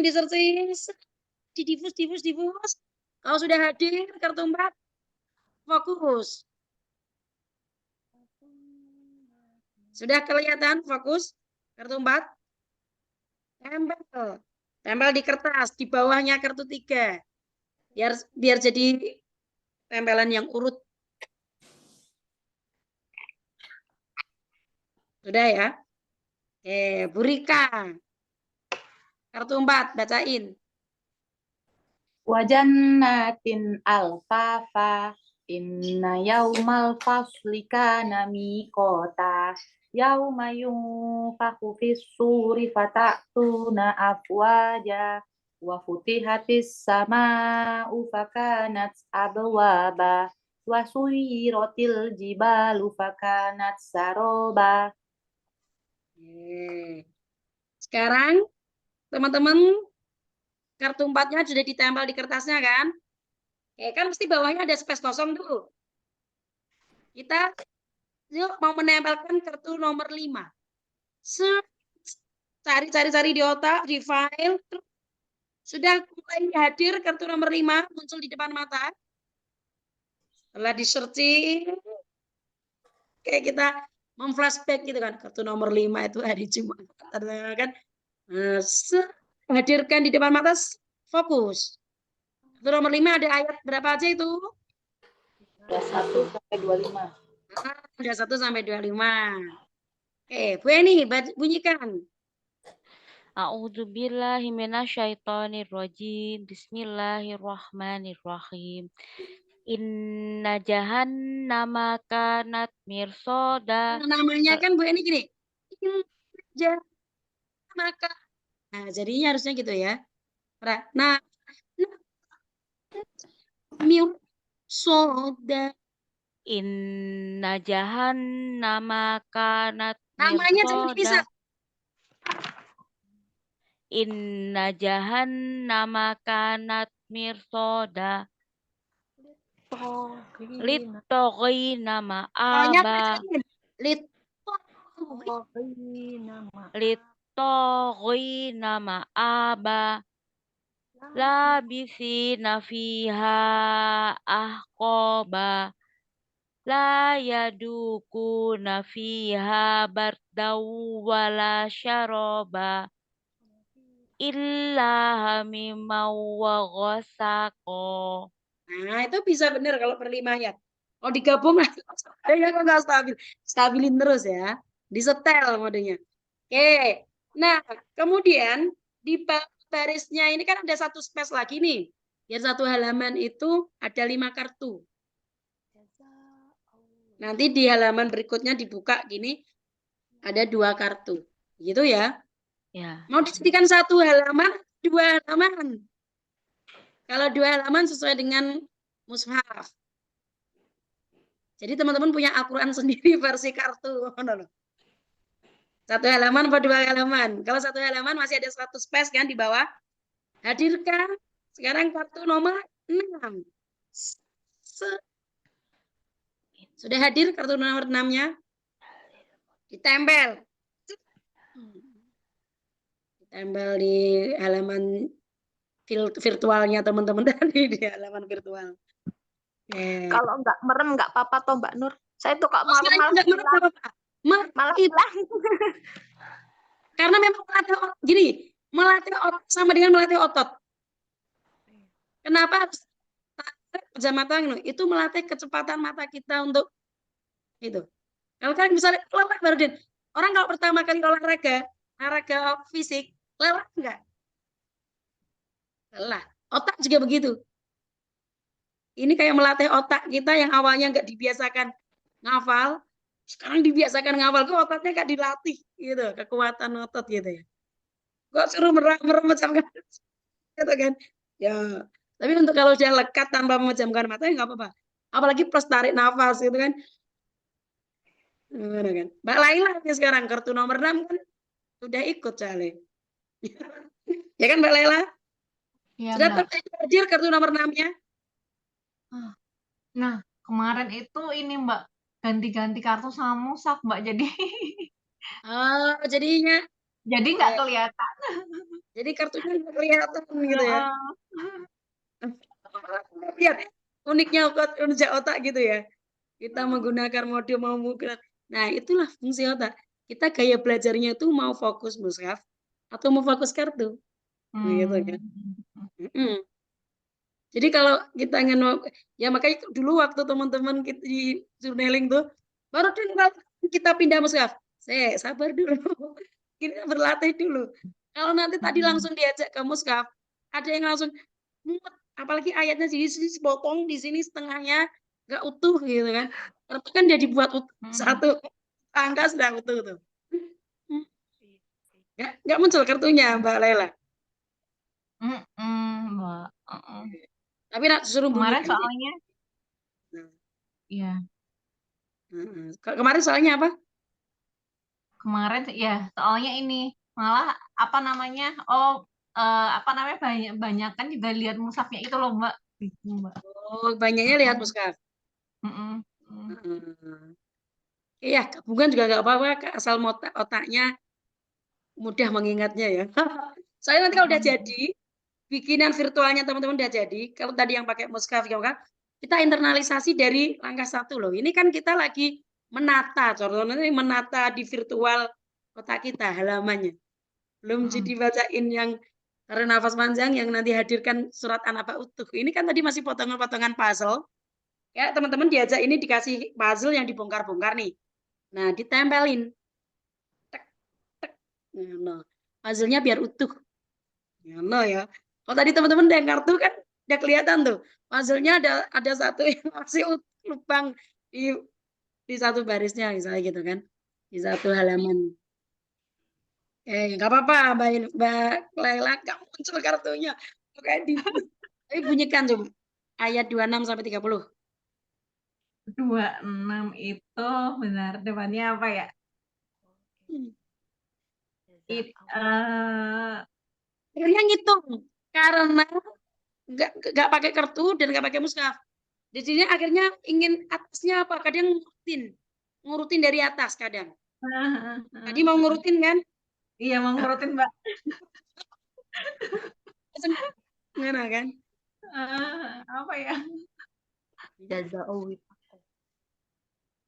di diffuse. Kalau sudah hadir kartu 4, fokus. Sudah kelihatan fokus kartu 4? Tempel di kertas di bawahnya kartu 3. Biar jadi tempelan yang urut. Sudah ya? Bu Rika. Kartu 4, bacain. Wajannatin alfafa inna yaumal fasli kana miqata yauma yunfakhu fis suri fatatuna afwaja wa futihatis sama'u fakanat abwaba wa suyiratil jibalu fakanat saroba. Sekarang teman-teman kartu 4-nya sudah ditempel di kertasnya kan? Kan mesti bawahnya ada space kosong dulu. Kita yuk mau menempelkan kartu nomor 5. Cari di otak, di file. Sudah mulai hadir kartu nomor 5 muncul di depan mata. Setelah di searching, kayak kita memflashback gitu kan, kartu nomor 5 itu hari Jumat kan. Hadirkan di depan mata, fokus. Kartu nomor 5 ada ayat berapa aja itu? 21 sampai 25. Ada 1 sampai 25. Bu Eni, bunyikan. A'udzubillahi minasyaitonirrajim. Bismillahirrahmanirrahim. Inna jahannama kanat mirsoda. Namanya kan Bu ini gini. Maka. Nah, jadinya harusnya gitu ya. Nah, mirsoda. Inna jahannama kanat Namanya jangan bisa. mirsoda. Inna jahannama kanat mirsoda. Littogina Soalnya ma'aba. Littogina ma'aba. Labisina fiha ahqaba. La yadukuna fiha bardaw wala syaraba. Illa hamimau wa ghasaqo. Nah, itu bisa benar kalau per 5 ayat. Kalau digabung ya kok nggak stabil. Stabilin terus ya. Disetel modenya. Oke. Nah, kemudian di barisnya ini kan ada satu space lagi nih. Biar satu halaman itu ada 5 kartu. Nanti di halaman berikutnya dibuka gini ada 2 kartu. Gitu ya. Ya. Mau dijadikan 1 halaman, 2 halaman. Kalau 2 halaman sesuai dengan mushaf. Jadi teman-teman punya Al-Quran sendiri versi kartu. 1 halaman atau 2 halaman. Kalau 1 halaman masih ada 100 space kan di bawah. Hadirkan sekarang kartu nomor 6. Sudah hadir kartu nomor 6-nya? Ditempel. Ditempel di halaman virtualnya teman-teman tadi, di halaman virtual. Kalau nggak merem nggak apa-apa toh Mbak Nur. Saya tuh kok malam Nggak merem, nggak apa-apa. malah hilang. Karena memang melatih otot sama dengan melatih otot. Kenapa harus pejam mata? Itu melatih kecepatan mata kita untuk itu. Kalau kan misalnya lelah baru orang kalau pertama kali olahraga fisik, lelah enggak? Lelah. Otak juga begitu. Ini kayak melatih otak kita yang awalnya enggak dibiasakan ngafal, sekarang dibiasakan ngafal, kok otaknya enggak dilatih gitu, kekuatan otot gitu ya. Kok suruh meremejamkan gitu kan? Ya, tapi untuk kalau sudah lekat tanpa memejamkan mata ya enggak apa-apa. Apalagi plus tarik nafas gitu kan. Gimana kan? Mbak Laila sekarang kartu nomor 6 kan sudah ikut Cale. Ya kan Mbak Laila? Iya, Sudah Mbak. hadir kartu nomor 6-nya? Nah, kemarin itu ini Mbak, ganti-ganti kartu sama mushaf Mbak, jadi Oh, jadinya jadi nggak kelihatan. jadi kartunya nggak kelihatan gitu ya. Lihat uniknya otak gitu ya. Kita menggunakan mode mau menggunakan. Nah, itulah fungsi otak. Kita gaya belajarnya itu mau fokus mushaf atau mau fokus kartu. Gitu kan. Jadi kalau kita ya makanya dulu waktu teman-teman kita di journaling tuh baru kita pindah mushaf. Sabar dulu. Kita berlatih dulu. Kalau nanti tadi langsung diajak ke mushaf, ada yang langsung mumet, apalagi ayatnya di sini sepotong, di sini setengahnya nggak utuh gitu kan. Karena kan dia dibuat satu angka sudah utuh tuh. Nggak muncul kartunya Mbak Laila. Mbak. Tapi nak suruh Kemarin bunyikan. soalnya, iya. Kemarin soalnya apa? Kemarin ya soalnya ini malah apa namanya? Banyak kan juga lihat mushafnya itu loh Mbak. Gitu, Mbak. Oh, banyaknya lihat mushaf. Iya, gabungan juga nggak apa-apa, asal otaknya mudah mengingatnya ya. Saya nanti kalau udah jadi, bikinan virtualnya teman-teman udah jadi, kalau tadi yang pakai mushaf, kita internalisasi dari langkah 1 loh. Ini kan kita lagi menata, contohnya menata di virtual otak kita, halamannya. Belum jadi bacain yang karena nafas panjang yang nanti hadirkan surat An-Naba utuh. Ini kan tadi masih potongan-potongan puzzle. Ya, teman-teman diajak ini dikasih puzzle yang dibongkar-bongkar nih. Nah, ditempelin. Tek, tek. Nah, puzzle-nya biar utuh. Ngono ya. Kalau tadi teman-teman yang kartu kan udah kelihatan tuh. Puzzle-nya ada satu yang masih lubang di satu barisnya misalnya gitu kan. Di satu halaman. Nggak apa-apa, Mbak Laila, nggak muncul kartunya. Oke, tapi bunyikan coba. Ayat 26 sampai 30. 26 itu benar depannya apa ya? Akhirnya ngitung karena nggak pakai kartu dan nggak pakai mushaf. Di sini akhirnya ingin atasnya apa? Kadang ngurutin dari atas kadang. Tadi mau ngurutin kan? Iya, mau ngurutin, Mbak. Gimana kan? Apa ya? Jazaa'u.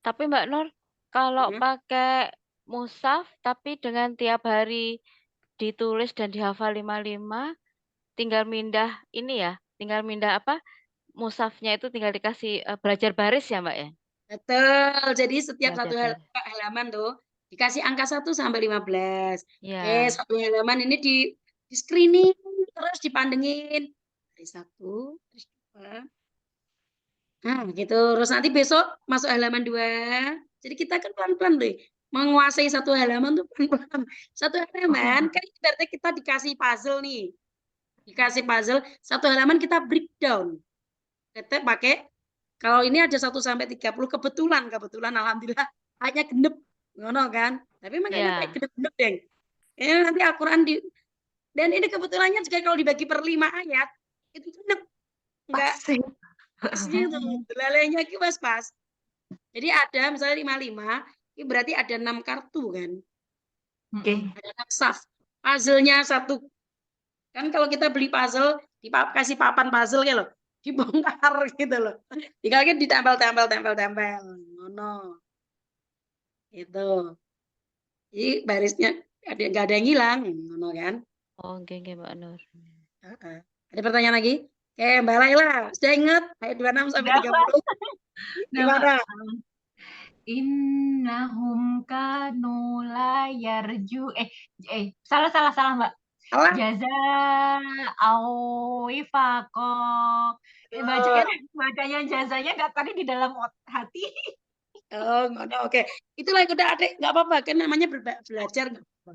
Tapi Mbak Nur, kalau Hmm. pakai mushaf tapi dengan tiap hari ditulis dan dihafal 55, tinggal mindah ini ya, tinggal mindah apa? Mushafnya itu tinggal dikasih belajar baris ya, Mbak ya? Betul. Jadi setiap Belajar satu baris. halaman tuh dikasih angka 1 sampai 15. Ya. Satu halaman ini di screening terus dipandengin. Dari 1, terus 2. Nah, gitu. Terus nanti besok masuk halaman 2. Jadi kita kan pelan-pelan deh. Menguasai satu halaman tuh pelan-pelan. Satu halaman kan berarti kita dikasih puzzle nih. Dikasih puzzle, satu halaman kita breakdown. Kita pakai, kalau ini ada 1 sampai 30, kebetulan alhamdulillah hanya genep. Ngono kan. Tapi makanya kayak Ya. genep-genep deh. Nanti Al-Quran dan ini kebetulannya juga kalau dibagi per 5 ayat, itu genep. Enggak. Pasti. Pasnya tuh, belalainya itu pas. Jadi ada misalnya 55, ini berarti ada 6 kartu kan. Oke. Ada 6 saf. Puzzle-nya 1. Kan kalau kita beli puzzle, kasih papan puzzle kayak loh, dibongkar gitu loh. Tinggal ditempel. Ngono. Itu. Jadi barisnya nggak ada yang hilang, ngono kan. Oh, oke, Mbak Nur. Ada pertanyaan lagi? Mbak Laila, sudah ingat ayat 26 sampai 30? Gimana? Innahum kanu la yarju salah Mbak. Salah? Jazaa'u wifaqa. Bacanya jazanya nggak tadi di dalam hati. Oh, ngono. Oke. Itulah udah Adik, nggak apa-apa kan namanya belajar nggak apa-apa.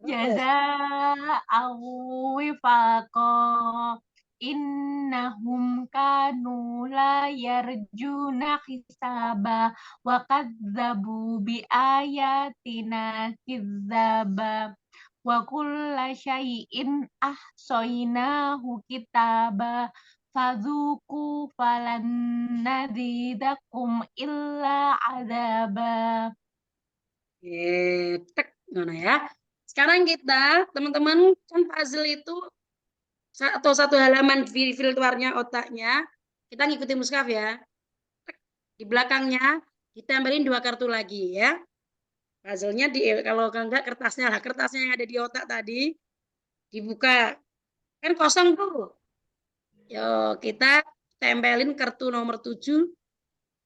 Jazaa'u wifaqa. Innahum kanu la yarjuna hisaba wa kadzabu bi ayatina kidzaba wa kulla syai'in ahsaynahu kitaba fadzuku falan nadzidakum illa adzaba. Tek, ngono ya. Sekarang kita, teman-teman, kan puzzle itu atau satu halaman filternya otaknya, kita ngikutin mushaf ya. Di belakangnya ditempelin 2 kartu lagi ya. Puzzle-nya kalau enggak kertasnya yang ada di otak tadi dibuka. Kan kosong tuh. Yo, kita tempelin kartu nomor 7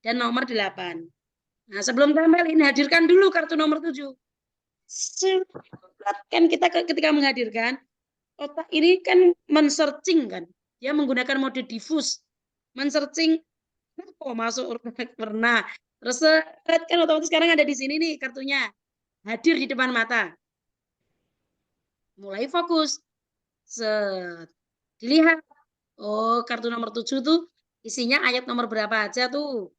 dan nomor 8. Nah, sebelum tempelin, hadirkan dulu kartu nomor 7. Kan kita ketika menghadirkan, otak ini kan men-searching kan. Dia menggunakan mode diffuse. Men-searching, masuk pernah. Terus kan otomatis sekarang ada di sini nih kartunya. Hadir di depan mata. Mulai fokus. Dilihat. Oh, kartu nomor 7 tuh isinya ayat nomor berapa aja tuh?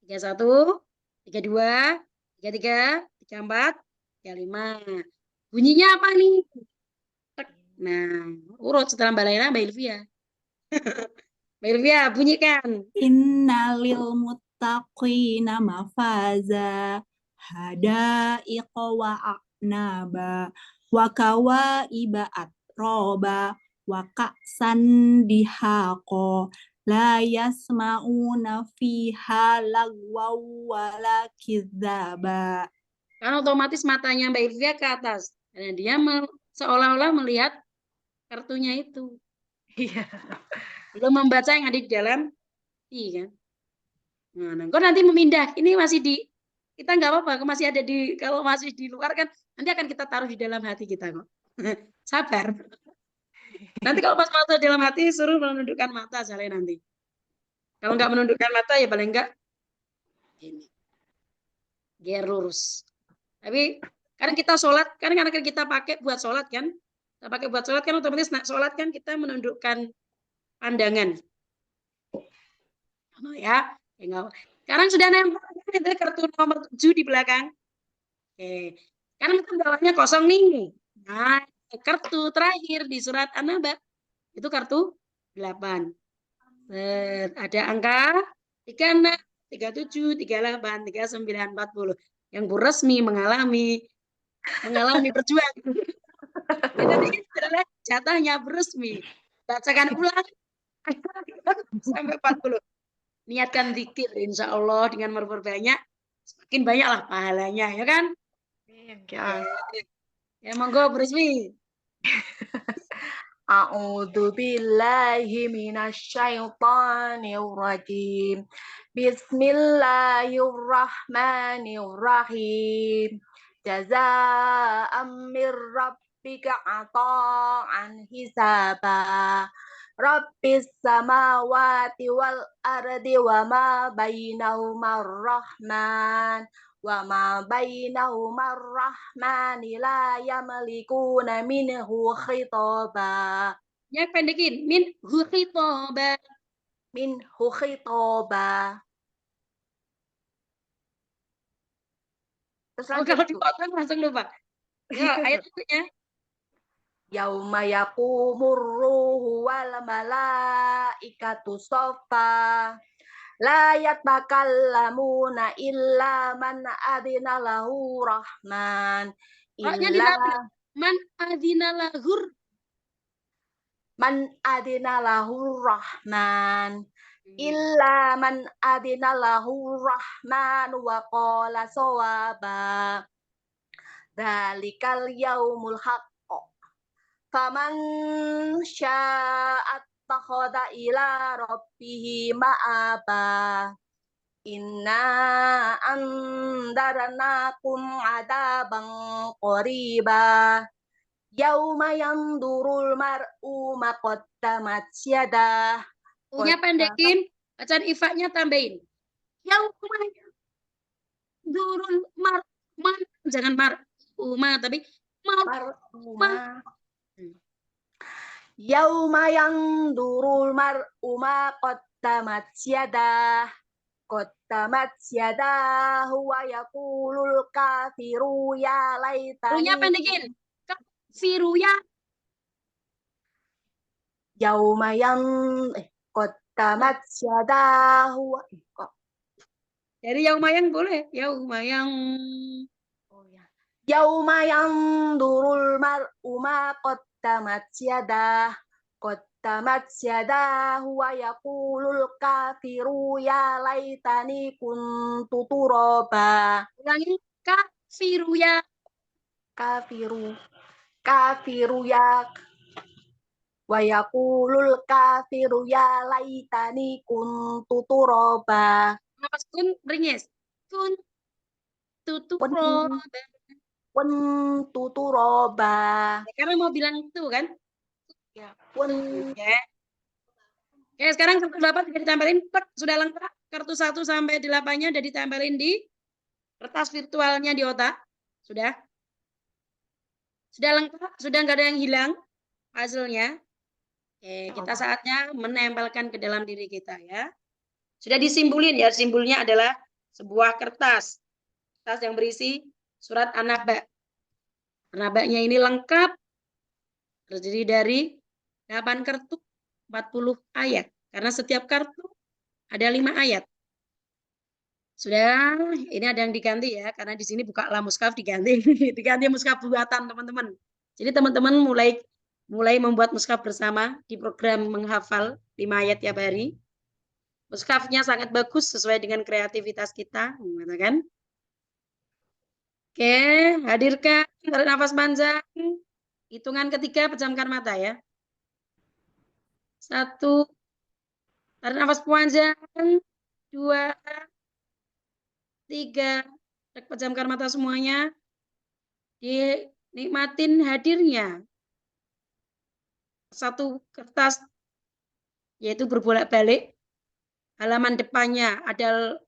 31, 32, 33, 34, 35. Bunyinya apa nih? Nah, urut setelah Mbak Laila, Mbak Ilvia. Mbak Ilvia, bunyikan. Innalil muttaqina mafaza hadaiqa wa a'naba wa kawaiba atroba wa ka'san dihaqa la yasma'una fiha lagwaw wala kidzaba. Kan otomatis matanya Mbak Ilvia ke atas. Karena dia seolah-olah melihat kartunya itu. Iya. Belum membaca yang ada di dalam. Iya kan? Nah, kok nanti memindah. Ini masih di kita nggak apa-apa, masih ada di, kalau masih di luar kan nanti akan kita taruh di dalam hati kita kok. Sabar. Nanti kalau pas masuk dalam hati suruh menundukkan mata soalnya nanti. Kalau nggak menundukkan mata ya paling enggak ini. Biar lurus. Tapi karena kita sholat, karena kita pakai buat sholat kan, kita pakai buat sholat kan otomatis nak sholat kan kita menundukkan pandangan. Oh ya, sekarang sudah nempel itu kartu nomor 7 di belakang. Oke, karena kita bawahnya kosong nih. Nah, kartu terakhir di surat An-Naba itu kartu 8. Ada angka 36, 37, 38, 39, 40. Yang Bu resmi mengalami perjuangan. Ini adalah jatahnya Bu resmi. Bacakan ulang sampai 40. Niatkan zikir insya Allah dengan memperbanyak, semakin banyaklah pahalanya, ya kan? Ya monggo Bu resmi. A'udzu billahi minasyaitonir rajim. Bismillahirrahmanirrahim. Jazaa'an mir rabbika 'ata'an hisaba. Rabbis samawati wal ardi wa ma bainahumar rahman. Wa ma bainahuma rahmani la yamlikuna minhu khitaba. Ya pendekin min khitaba. Minhu khitaba. Terus Kalau dipotong langsung lupa. Ya, ayat berikutnya. Yauma yaqumur ruhu wal malaikatu soffa. La yatakallamuna illa man adina lahu rahman. Man adina lahu rahman. Illa man adina lahu rahman wa qala sawaba. Dzalikal yaumul haqq. Faman sya'at takhada ila rabbihi ma'aba. Inna andarnakum adaban qariba. Yauma yandurul mar'u maqaddamat yadah. Punya pendekin, bacaan ifaknya tambahin. Yauma yandurul mar'u, jangan mar'uma tapi mar'uma. Yauma yandurul mar'u maqaddamat yadah. Qaddamat yadahu wa yaqulul kafiru ya laitani. Punya pendekin. Kafiru ya. Yauma qaddamat yadahu. Dari Yaumayang boleh. Yaumayang. Oh ya. Yauma yandurul mar'u ma qaddamat yadah. Qaddamat yadahu wa yaqulul kafiru ya laitani kuntu turaba. Ulangi kafiru ya. Kafiru ya. Wa yaqulul kafiru ya laitani kuntu turaba. Napas kun ringis. Kun tuturoba. Kuntu turaba. Karena mau bilang itu kan. Ya. Ya. Oke, sekarang kartu 8 sudah ditempelin. Sudah lengkap. Kartu 1 sampai 8-nya sudah ditempelin di kertas virtualnya di otak. Sudah? Sudah lengkap? Sudah nggak ada yang hilang hasilnya? Oke, kita saatnya menempelkan ke dalam diri kita ya. Sudah disimbulin ya, simbolnya adalah sebuah kertas. Kertas yang berisi surat An-Naba. An-Nabanya ini lengkap, terdiri dari 8 kartu, 40 ayat. Karena setiap kartu ada 5 ayat. Sudah, ini ada yang diganti ya, karena di sini buka mushaf diganti. Diganti mushaf buatan teman-teman. Jadi teman-teman mulai membuat mushaf bersama di program menghafal 5 ayat tiap hari. Mushafnya sangat bagus sesuai dengan kreativitas kita, kan? Oke, hadirkan, tarik nafas panjang. Hitungan ketiga, pejamkan mata ya. 1, tarik nafas panjang. 2, 3, pejamkan mata semuanya. Dinikmatin hadirnya satu kertas, yaitu berbolak-balik. Halaman depannya ada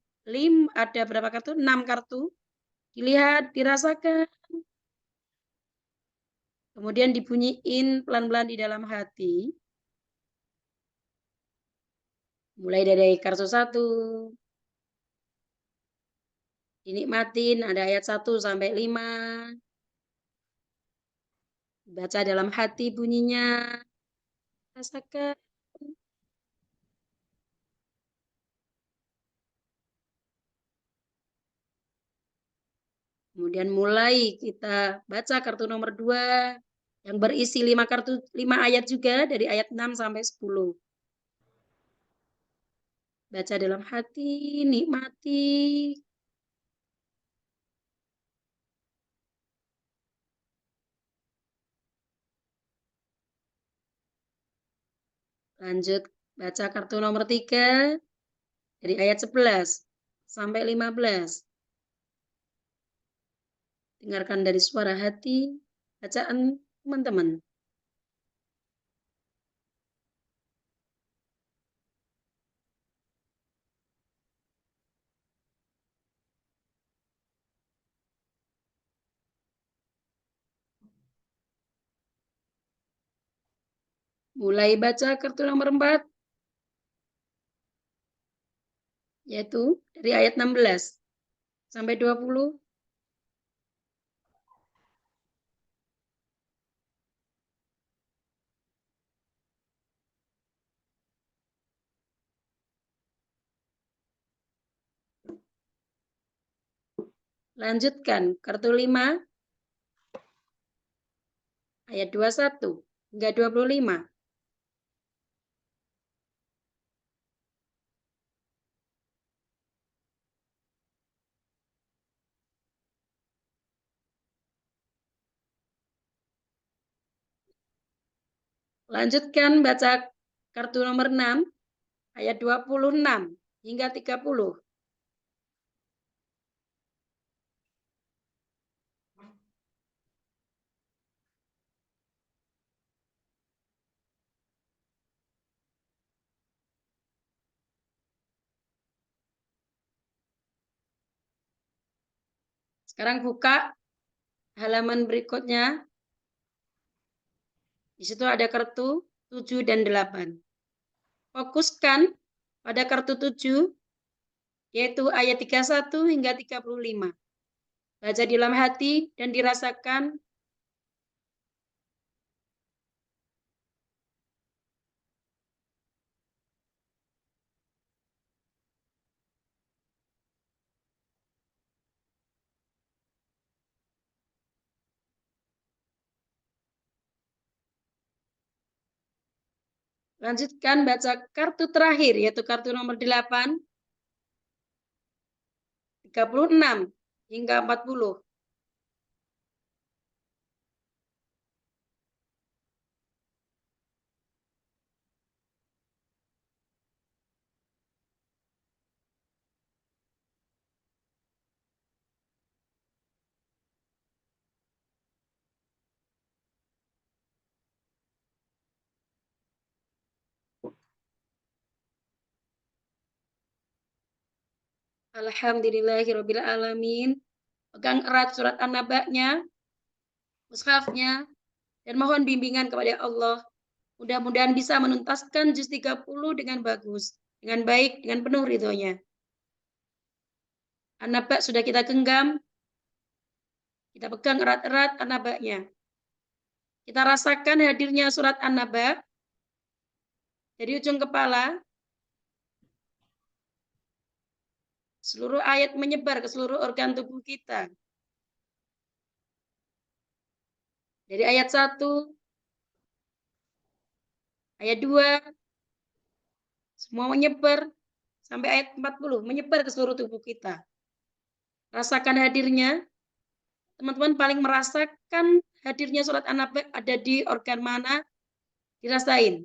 berapa kartu? 6 kartu. Dilihat, dirasakan. Kemudian dibunyiin pelan-pelan di dalam hati. Mulai dari kartu 1. Dinikmatin, ada ayat 1 sampai 5. Baca dalam hati bunyinya. Rasakan. Kemudian mulai kita baca kartu nomor 2 yang berisi 5 ayat juga dari ayat 6 sampai 10. Baca dalam hati, nikmati. Lanjut baca kartu nomor 3 dari ayat 11 sampai 15. Dengarkan dari suara hati bacaan teman-teman. Mulai baca kartu nomor 4, yaitu dari ayat 16 sampai 20. Lanjutkan kartu 5, ayat 21 hingga 25. Lanjutkan baca kartu nomor 6, ayat 26 hingga 30. Sekarang buka halaman berikutnya. Di situ ada kartu 7 dan 8. Fokuskan pada kartu 7, yaitu ayat 31 hingga 35. Baca di dalam hati dan dirasakan. Lanjutkan baca kartu terakhir, yaitu kartu nomor 8, 36 hingga 40. Alhamdulillahirabbil alamin. Pegang erat surat An-Naba-nya, mushafnya, dan mohon bimbingan kepada Allah. Mudah-mudahan bisa menuntaskan juz 30 dengan bagus, dengan baik, dengan penuh ridhonya. An-Naba sudah kita genggam. Kita pegang erat-erat An-Naba-nya. Kita rasakan hadirnya surat An-Naba dari ujung kepala. Seluruh ayat menyebar ke seluruh organ tubuh kita. Dari ayat 1, ayat 2, semua menyebar sampai ayat 40, menyebar ke seluruh tubuh kita. Rasakan hadirnya. Teman-teman paling merasakan hadirnya surat An-Naba ada di organ mana? Dirasain.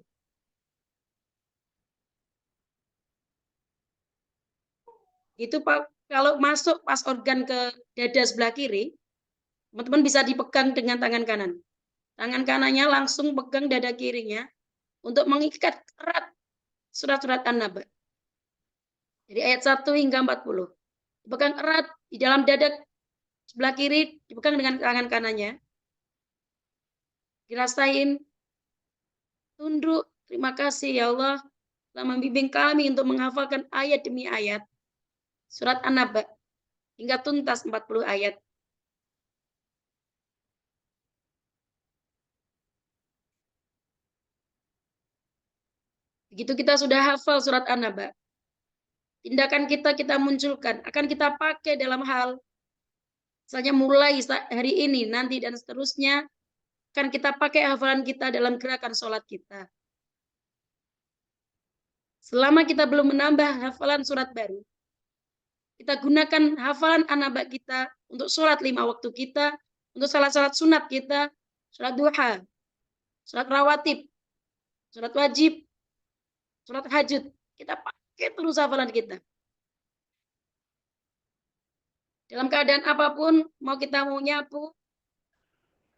Itu kalau masuk pas organ ke dada sebelah kiri, teman-teman bisa dipegang dengan tangan kanan. Tangan kanannya langsung pegang dada kirinya untuk mengikat erat surat-surat An-Naba. Jadi ayat 1 hingga 40. Dipegang erat di dalam dada sebelah kiri, dipegang dengan tangan kanannya. Dirasain, tunduk, terima kasih ya Allah telah membimbing kami untuk menghafalkan ayat demi ayat surat An-Naba hingga tuntas 40 ayat. Begitu kita sudah hafal surat An-Naba, tindakan kita munculkan, akan kita pakai dalam hal, misalnya mulai hari ini, nanti, dan seterusnya, akan kita pakai hafalan kita dalam gerakan sholat kita. Selama kita belum menambah hafalan surat baru, kita gunakan hafalan An-Naba kita untuk sholat 5 waktu kita, untuk salat-salat sunat kita, sholat duha, sholat rawatib, sholat wajib, sholat hajud. Kita pakai terus hafalan kita. Dalam keadaan apapun, mau kita mau nyapu,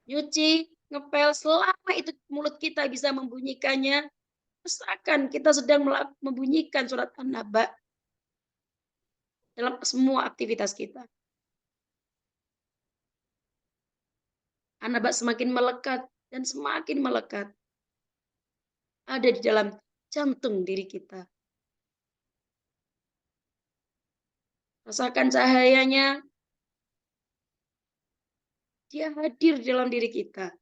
nyuci, ngepel, selama itu mulut kita bisa membunyikannya, rasakan kita sedang membunyikan surat An-Naba dalam semua aktivitas kita. An-Naba semakin melekat dan semakin melekat. Ada di dalam jantung diri kita. Rasakan cahayanya. Dia hadir dalam diri kita.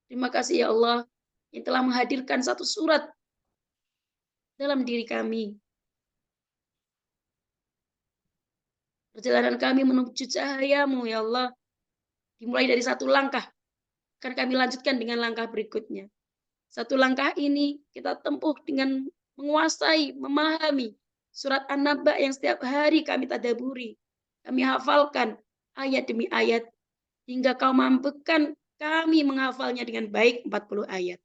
Terima kasih ya Allah yang telah menghadirkan satu surat dalam diri kami. Perjalanan kami menuju cahaya-Mu ya Allah dimulai dari satu langkah. Akan kami lanjutkan dengan langkah berikutnya. Satu langkah ini kita tempuh dengan menguasai, memahami surat An-Naba yang setiap hari kami tadaburi. Kami hafalkan ayat demi ayat hingga Kau mampukan kami menghafalnya dengan baik 40 ayat.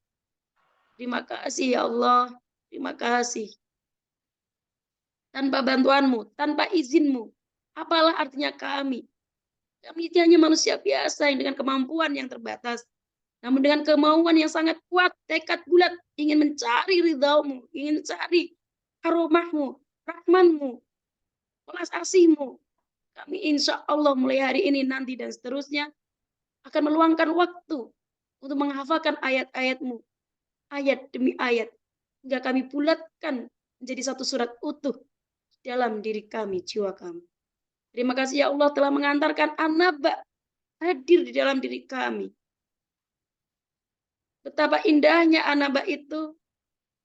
Terima kasih ya Allah. Terima kasih. Tanpa bantuan-Mu, tanpa izin-Mu, apalah artinya kami? Kami hanya manusia biasa yang dengan kemampuan yang terbatas. Namun dengan kemauan yang sangat kuat, tekad bulat, ingin mencari ridha-Mu, ingin mencari karomah-Mu, rahman-Mu, welas asih-Mu. Kami insya Allah mulai hari ini, nanti, dan seterusnya akan meluangkan waktu untuk menghafalkan ayat-ayat-Mu, ayat demi ayat, hingga kami bulatkan menjadi satu surat utuh dalam diri kami, jiwa kami. Terima kasih ya Allah telah mengantarkan An-Naba hadir di dalam diri kami. Betapa indahnya An-Naba itu,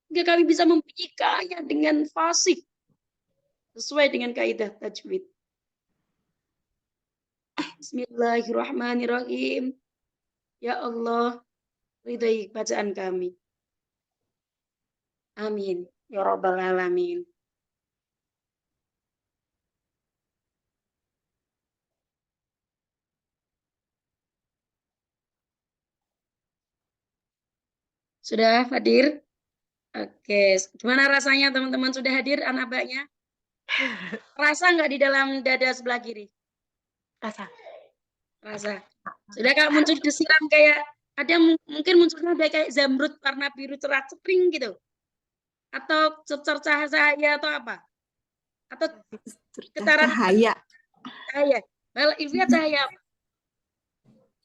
hingga kami bisa membunyikannya dengan fasih, sesuai dengan kaidah tajwid. Bismillahirrahmanirrahim. Ya Allah, ridhai bacaan kami. Amin. Ya Rabbal Alamin. Sudah hadir? Oke, gimana rasanya teman-teman sudah hadir An-Nabanya? Rasa nggak di dalam dada sebelah kiri? Rasa. Rasa. Sudah Kak muncul desiran kayak ada mungkin munculnya kayak zamrud warna biru cerah cering gitu. Atau cecer cahaya atau apa? Atau getaran Cahaya. cahaya. Well, Ilvia cahaya apa?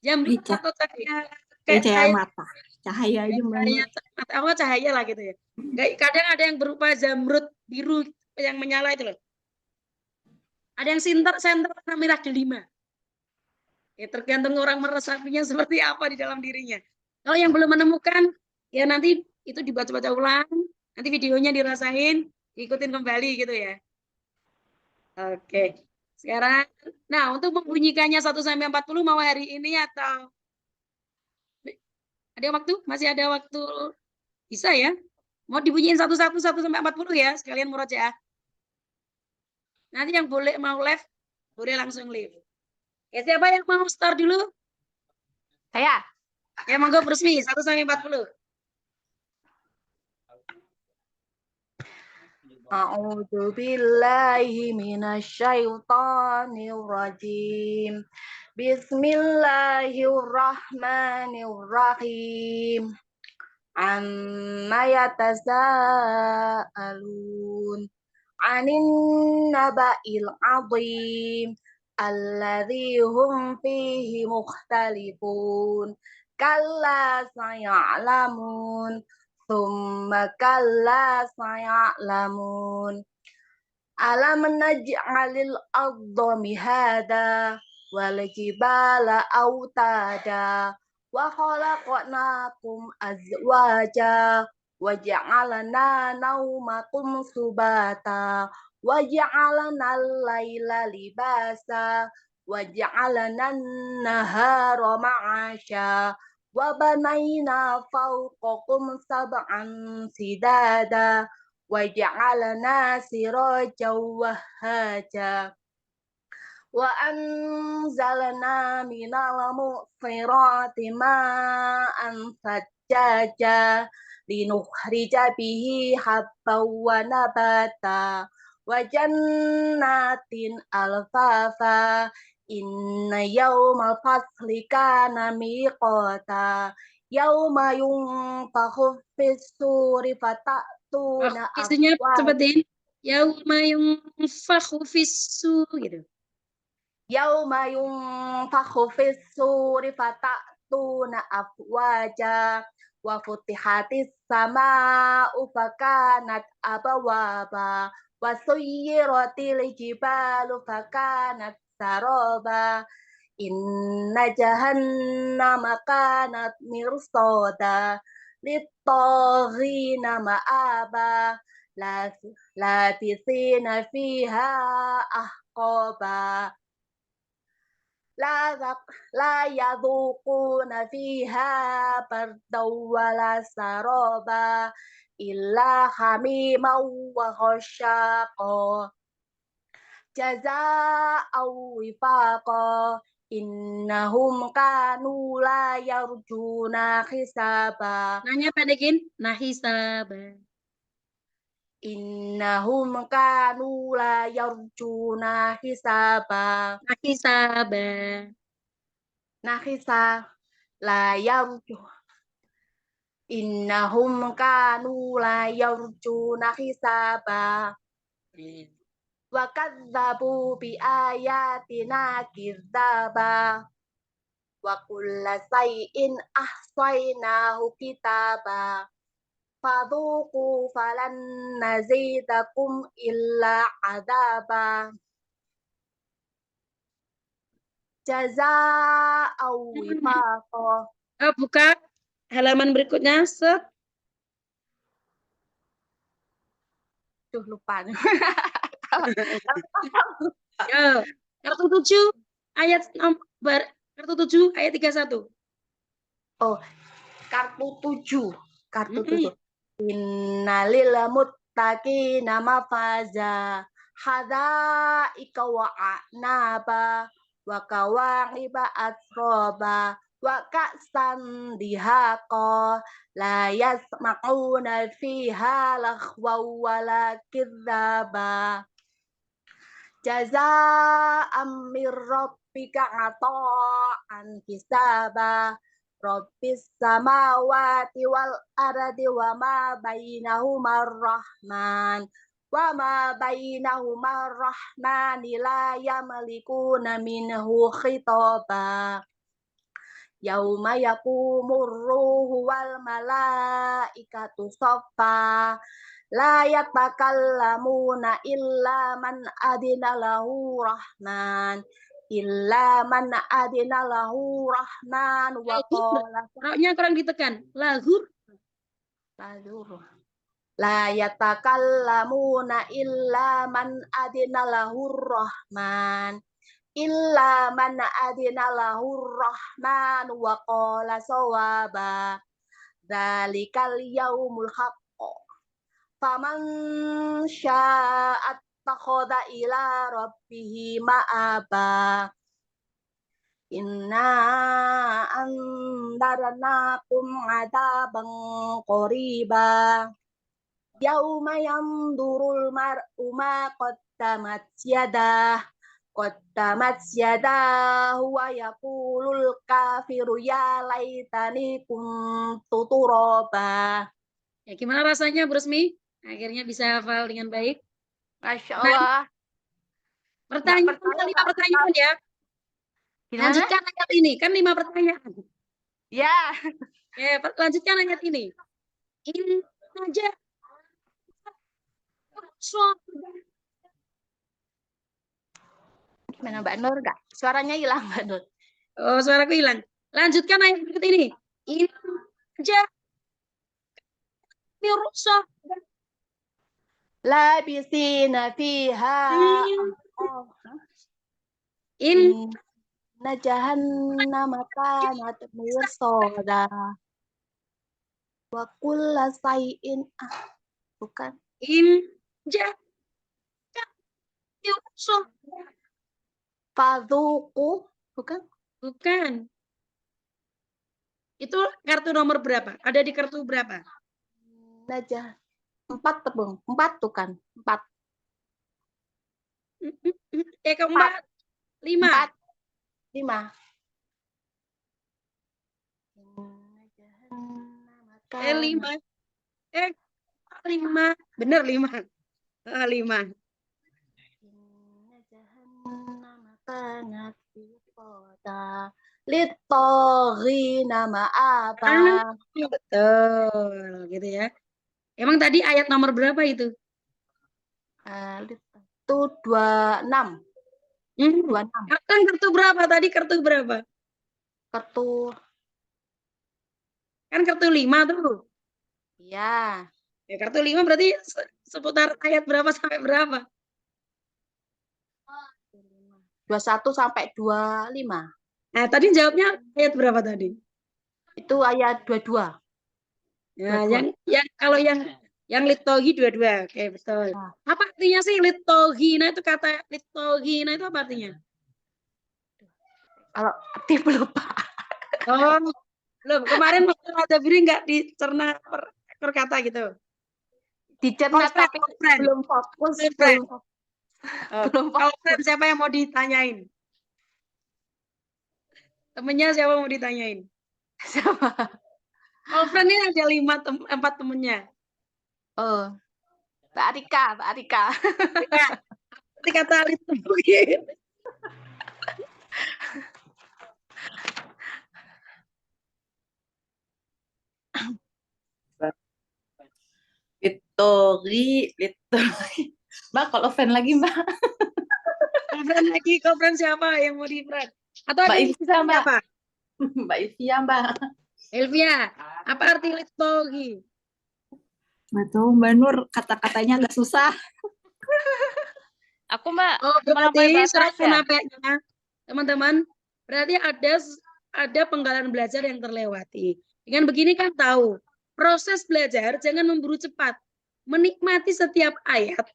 Zamrud atau cahaya kayak Cahaya mata. Cahaya aja cahaya mata. Apa cahaya lah gitu ya. Kadang ada yang berupa zamrud biru yang menyala itu loh. Ada yang senter warna merah delima. Ya tergantung orang meresapinya seperti apa di dalam dirinya. Kalau yang belum menemukan, ya nanti itu dibaca-baca ulang, nanti videonya dirasain, diikutin kembali gitu ya. Oke. Sekarang, nah untuk membunyikannya 1 sampai 40 mau hari ini atau ada waktu? Masih ada waktu? Bisa ya? Mau dibunyiin 1 sampai 40 ya, sekalian murojaah. Nanti yang boleh mau live, boleh langsung live. Ya, siapa yang mau start dulu? Saya. Ya, monggo Brusmi, 1 sampai 40. A'udzu billahi minasyaitonir rajim. Bismillahirrahmanirrahim. Amma yatasaalun 'anin naba'il 'adzim alladzi hum fihi mukhtalifun. Kalla saya'lamun. Tsumma kalla saya'lamun. Alam naj'alil arda mihada wal jibala autada wa khalaqnakum azwaja wa ja'alna naumakum subata wa ja'alna al-laila libasa wa ja'alna an-nahara ma'asha wa banayna fawqakum sab'an sidada wa ja'alna sirajan wahhaja wa anzalna minal mu'sirati ma'an sajjaja linukhrija bihi habban wa nabata wa jannatin alfafa inna yawmal fasli kana miqata yawma yunfakhu fis-suri fatatuna Isunya afwaja seperti yauma yunfakhu fissu gitu. Yauma yunfakhu fis-suri fatatuna afwaja wa futihatis samaa'u fakanat abwaba wa suyyiratil jibalu fakanat saraba inna jahannama kanat mirsada lit-taghina ma'aba labisina fiha ahqaba la yadhuquna fiha bardan wala saraba illa hamiman wa ghassaqa jazaa'an wifaqa innahum kanu la yarjuna hisaba Nanya pendekin, nah hisab. innahum kanu la yarjuna hisaba Nah hisab. nahisa la yarju innahum kanu la yarjuna hisaba wa kadzabu bi ayatina kidzaba wa kulla shay'in ahsaynahu kitaba fadhuqu falan nazidakum illa adaba jazaa'an wifaqa. Buka halaman berikutnya. Set. Duh, lupa. Ya, kartu 7 ayat nomor kartu 7 ayat 31. Oh, kartu 7. Kartu 7. Innalil muttaqina mafaza hadaika wa a'naba wa kawa'iba atroba wa ka'san dihaqa la yasma'una fiha laghwa wala kidzaba jazaa'an mir rabbika ata'an hisaba Rabbis samawati wal ardi wa ma bainahuma rahman wa ma bainahuma rahmani la yamlikuna minhu khitaba yauma yaqumur ruhu wal malaikatu saffa la yatakallamuna illa man adina lahu rahman wa qala Roknya kurang ditekan. Lahur. La yatakallamuna illa man adina lahu rahman wa qala sawaba dzalikal yaumul haqq faman syaa'a attakhadha ila rabbihi ma'aba inna andarnakum adaban qoriba Yauma yamdurul mar'u ma qaddamat yadah. Qaddamat yadahu wa yaqulul kafiru ya laitani kuntu turaba. Ya, gimana rasanya, Bu Rusmi? Akhirnya bisa hafal dengan baik. Masya Nah, Allah. pertanyaan percaya, 5 pertanyaan ya. Gimana? Lanjutkan ayat ini, kan 5 pertanyaan. Ya. Ya, lanjutkan ayat ini. In aja. Gimana Mbak Nur? Enggak? Suaranya hilang Mbak Nur. Oh, suaraku hilang. Lanjutkan ayat berikut ini. In aja. Mirusak. Labisina fiha. In Inna jahannama kanat mirsada. Wa kulla say'in. Bukan. in ja. Mirusak. Fadhuku. Bukan. Bukan. Itu kartu nomor berapa? Ada di kartu berapa? Najah. 4 tebung. 4 tuh kan. 4. Keempat. 5. 4. 5. 5. 5. Bener 5. 5. Litoghina ma'aba. Betul, gitu ya. Emang tadi ayat nomor berapa itu? Itu 26. 26. Kan kartu berapa tadi? Kartu berapa? Kartu. Kan kartu 5 tuh. Iya. Ya, kartu 5 berarti seputar ayat berapa sampai berapa? 21 sampai 25. Nah, tadi jawabnya ayat berapa tadi? Itu ayat 22. Ya, 22. yang kalau yang litogi 22. Oke, betul. Nah. Apa artinya sih litogina itu, kata litogina itu apa artinya? Kalau aktif lupa. Oh, belum. Kemarin waktu ada biri nggak dicerna per kata gitu. Dicerna tapi belum fokus. Belum fokus. Belum Kalau fokus. siapa yang mau ditanyain? Temennya siapa mau ditanyain? Siapa? Kalau friend ini ada 4 temennya. Oh. Mbak Arika, Mbak Arika. Ya, seperti kata litogina. Litori. Mbak, kalau fan lagi, Mbak. Friend lagi, kau friend siapa yang mau di friend? Atau ada Mbak yang Ilvia, Mbak. siapa? Mbak Ilvia, Mbak. Elvia, apa arti litogi? Betul, Mbak Nur, kata-katanya agak susah. Aku Mbak Oh, melampaui berarti batas surat ya. munafeknya, teman-teman. Berarti ada penggalan belajar yang terlewati. Dengan begini kan tahu, proses belajar jangan memburu cepat. Menikmati setiap ayat.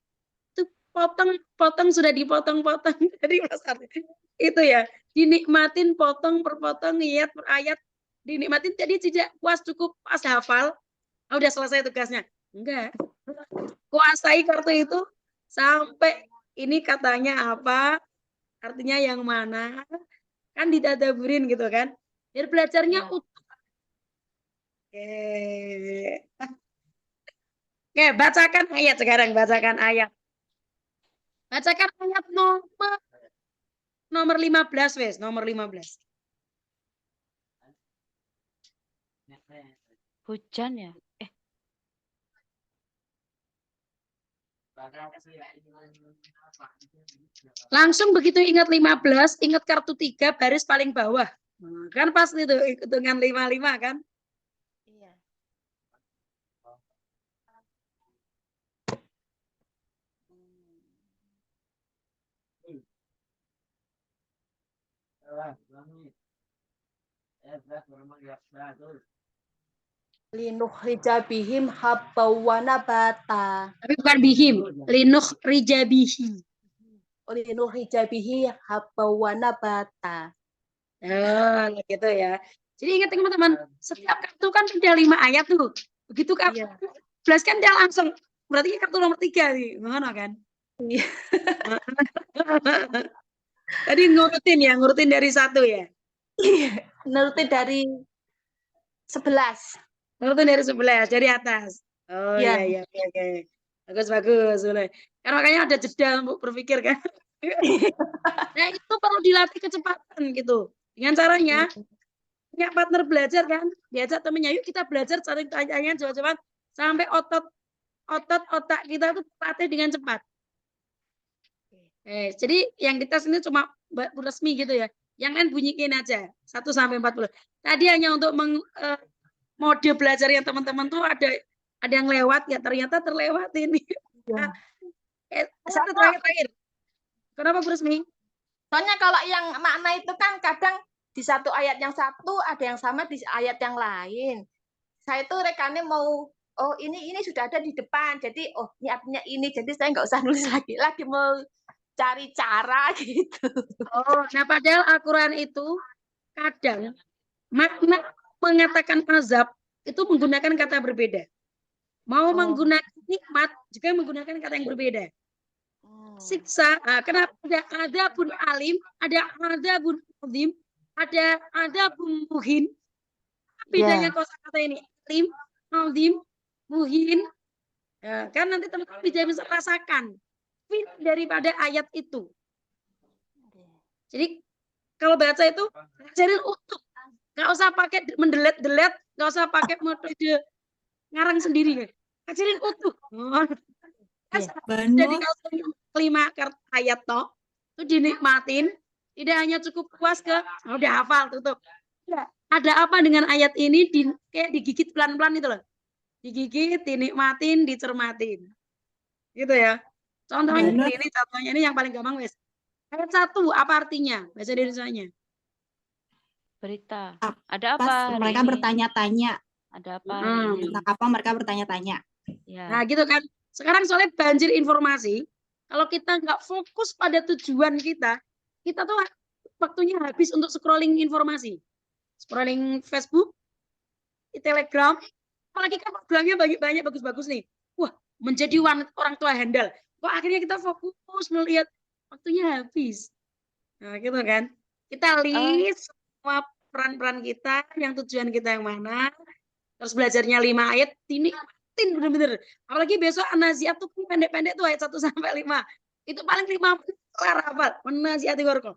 Itu potong sudah dipotong-potong dari Mas Ardi. Itu ya, dinikmatin potong per potong, ayat per ayat, dinikmatin, jadi tidak puas cukup pas hafal, udah selesai tugasnya. Enggak. Kuasai kartu itu sampai ini katanya apa, artinya yang mana, kan ditadaburin gitu kan. Biar belajarnya utuh. Oke, bacakan ayat sekarang, bacakan ayat. Bacakan ayat nomor 15 wes, nomor 15. Hujan ya? Langsung begitu ingat 15, ingat kartu 3 baris paling bawah. Kan pas itu hitungan 55 kan? Iya. Linukhrija bihim habba wa nabata. Tapi bukan bihim, linukhrija bihi. Linukhrija bihi habba wa nabata. Oh, gitu ya. Jadi ingat teman-teman, setiap kartu kan ada 5 ayat tuh. Begitu kan, Iya. 11 kan dia langsung berarti kartu nomor 3 nih. Ngono kan? Iya. Tadi ngurutin dari 1 ya. Nurutin dari 11. Ngurutin dari 11 dari atas. Oh Iya. iya oke. Bagus boleh. Karena makanya ada jeda untuk berpikir kan. Nah, itu perlu dilatih kecepatan gitu. Dengan caranya punya partner belajar kan, diajak temennya, yuk kita belajar cari tanyaan jawab-jawaban sampai otak kita tuh terlatih dengan cepat. Jadi yang dites ini cuma resmi gitu ya. Yang lain bunyiin aja 1 sampai 40. Tadi hanya untuk mode belajar yang teman-teman tuh ada yang lewat ya, ternyata terlewatin. Iya. Terakhir. Kenapa Bu Resmi? Soalnya kalau yang makna itu kan kadang di satu ayat yang satu ada yang sama di ayat yang lain. Saya itu rekannya mau, oh ini sudah ada di depan, jadi oh ini artinya ini, jadi saya nggak usah nulis lagi mau cari cara gitu. Oh, nah padahal Al-Quran itu kadang makna mengatakan azab itu menggunakan kata berbeda. Mau menggunakan nikmat juga menggunakan kata yang berbeda. Siksa, kenapa ada adabun alim, ada adabun azim, ada adabun muhin. Bedanya kosakata ini alim, azim, muhin. Kan nanti teman-teman bisa rasakan daripada ayat itu. Jadi kalau baca itu ajarin utuh, nggak usah pakai mendelet-delet, nggak usah pakai metode ngarang sendiri, ajarin utuh. Jadi kalau 5 ayat toh itu dinikmatin, tidak hanya cukup puas ke udah hafal tutup. Ya, ada apa dengan ayat ini kayak digigit pelan-pelan itu loh. Digigit, dinikmatin, dicermatin. Gitu ya. Contohnya ini yang paling gampang wes. Ayat 1 apa artinya? Bahasa Indonesianya. Berita. Ada apa? Mereka bertanya-tanya. Ada apa? Tentang apa mereka bertanya-tanya. Ya. Nah, gitu kan. Sekarang soalnya banjir informasi. Kalau kita nggak fokus pada tujuan kita tuh waktunya habis untuk scrolling informasi. Scrolling Facebook, Telegram, apalagi kan programnya banyak bagus-bagus nih. Wah, menjadi orang tua handal. Kok akhirnya kita fokus melihat waktunya habis. Nah, gitu kan. Kita list semua peran-peran kita, yang tujuan kita yang mana. Terus belajarnya 5 ayat, dinikmatin bener-bener. Apalagi besok An-Nazi'at tuh pendek-pendek tuh ayat 1 sampai 5. Itu paling 5 menit kelar hafal. An-Nazi'ati gharqa.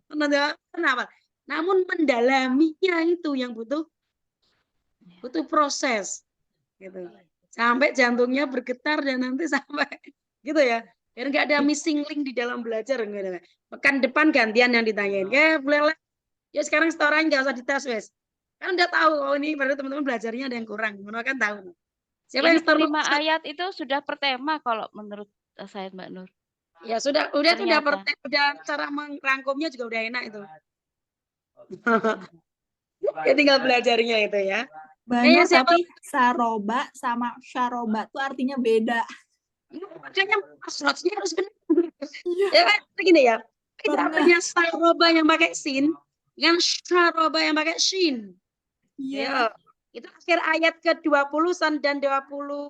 Kenapa? Namun mendalaminya itu yang butuh proses. Gitu. Sampai jantungnya bergetar dan nanti sampai gitu ya. Biar nggak ada missing link di dalam belajar. Pekan depan gantian yang ditanyain. Boleh lah. Ya sekarang setoran nggak usah dites wes. Kan udah tahu oh ini baru teman-teman belajarnya ada yang kurang. Menurut kan tahu. Siapa yang 5 ayat itu sudah per tema kalau menurut saya Mbak Nur. Ya udah cara merangkumnya juga udah enak itu. Ya tinggal belajarnya itu ya. Banyak tapi saroba sama syaroba itu artinya beda. Makanya asrotnya harus benar. Ya kan begini ya. Kita punya saroba yang pakai sin dengan syaroba yang pakai shin. Ya. Itu akhir ayat ke-20 dan 24.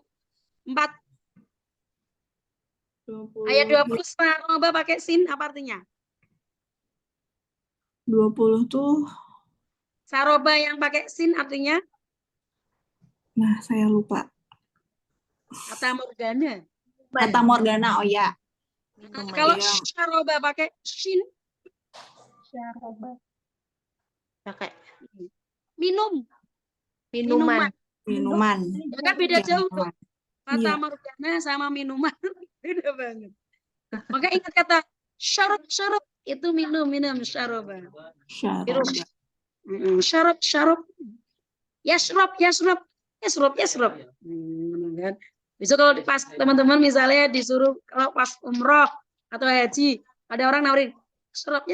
Ayat 20 saroba pakai sin apa artinya? 20 tuh saroba yang pakai sin artinya? Nah, saya lupa. Kata Morgana. Kata Morgana, oh ya. Kalau syaroba pakai shin? Syaroba. Pakai minuman. Ya kan beda jauh tuh. Kata Morgana sama minuman beda banget. Maka ingat kata syarab itu minum syaroba. Syarab. Yasrab. Kan? Bisa kalau pas teman-teman misalnya disuruh kalau pas umroh atau haji ada orang nawarin syarab.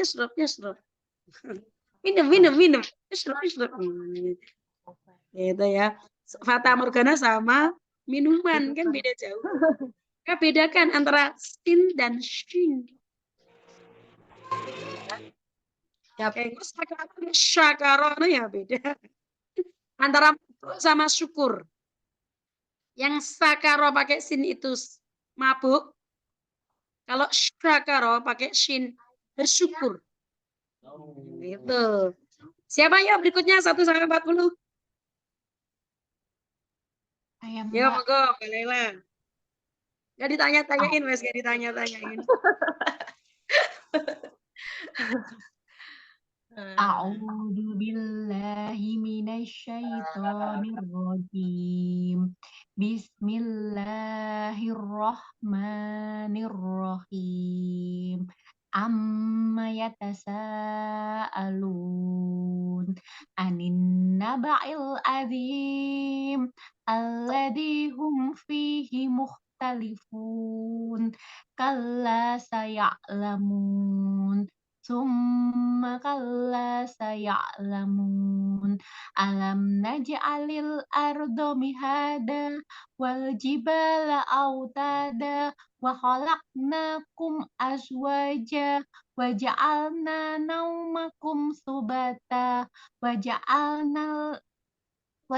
Minum. Syarab. Gitu ya. Fata Morgana sama minuman kan beda jauh. Kita bedakan antara sin dan shin. Syakarono ya beda. Antara sama syukur. Yang sakaro pakai sin itu mabuk. Kalau syakara pakai shin, bersyukur. Gitu. Siapa ya berikutnya 1 sampai 40? Saya Ya, Mbak. monggo, Mbak Lela. Gak ditanya-tanyain, Mas, gak ditanya-tanyain. A'udzu billahi minasyaitonir rajim. Bismillahirrahmanirrahim. Amma yatasaalun anin naba'il azim alladzi hum fihi mukhtalifun kalla saya'lamun summa kalla saya'lamun alam naj'alil arda mihada wal jibala autada wa khalaqnakum azwaja wa ja'alna naumakum subata wa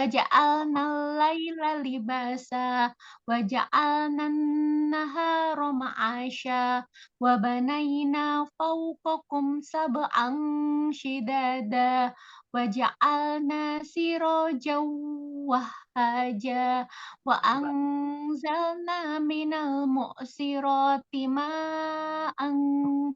ja'alna laila libasa wa ja'alna nahara ma'asya wa banayna fawqakum sab'an shidada wa ja'alna sirajan wahhaja wa anzalna minal mu'sirati ma'an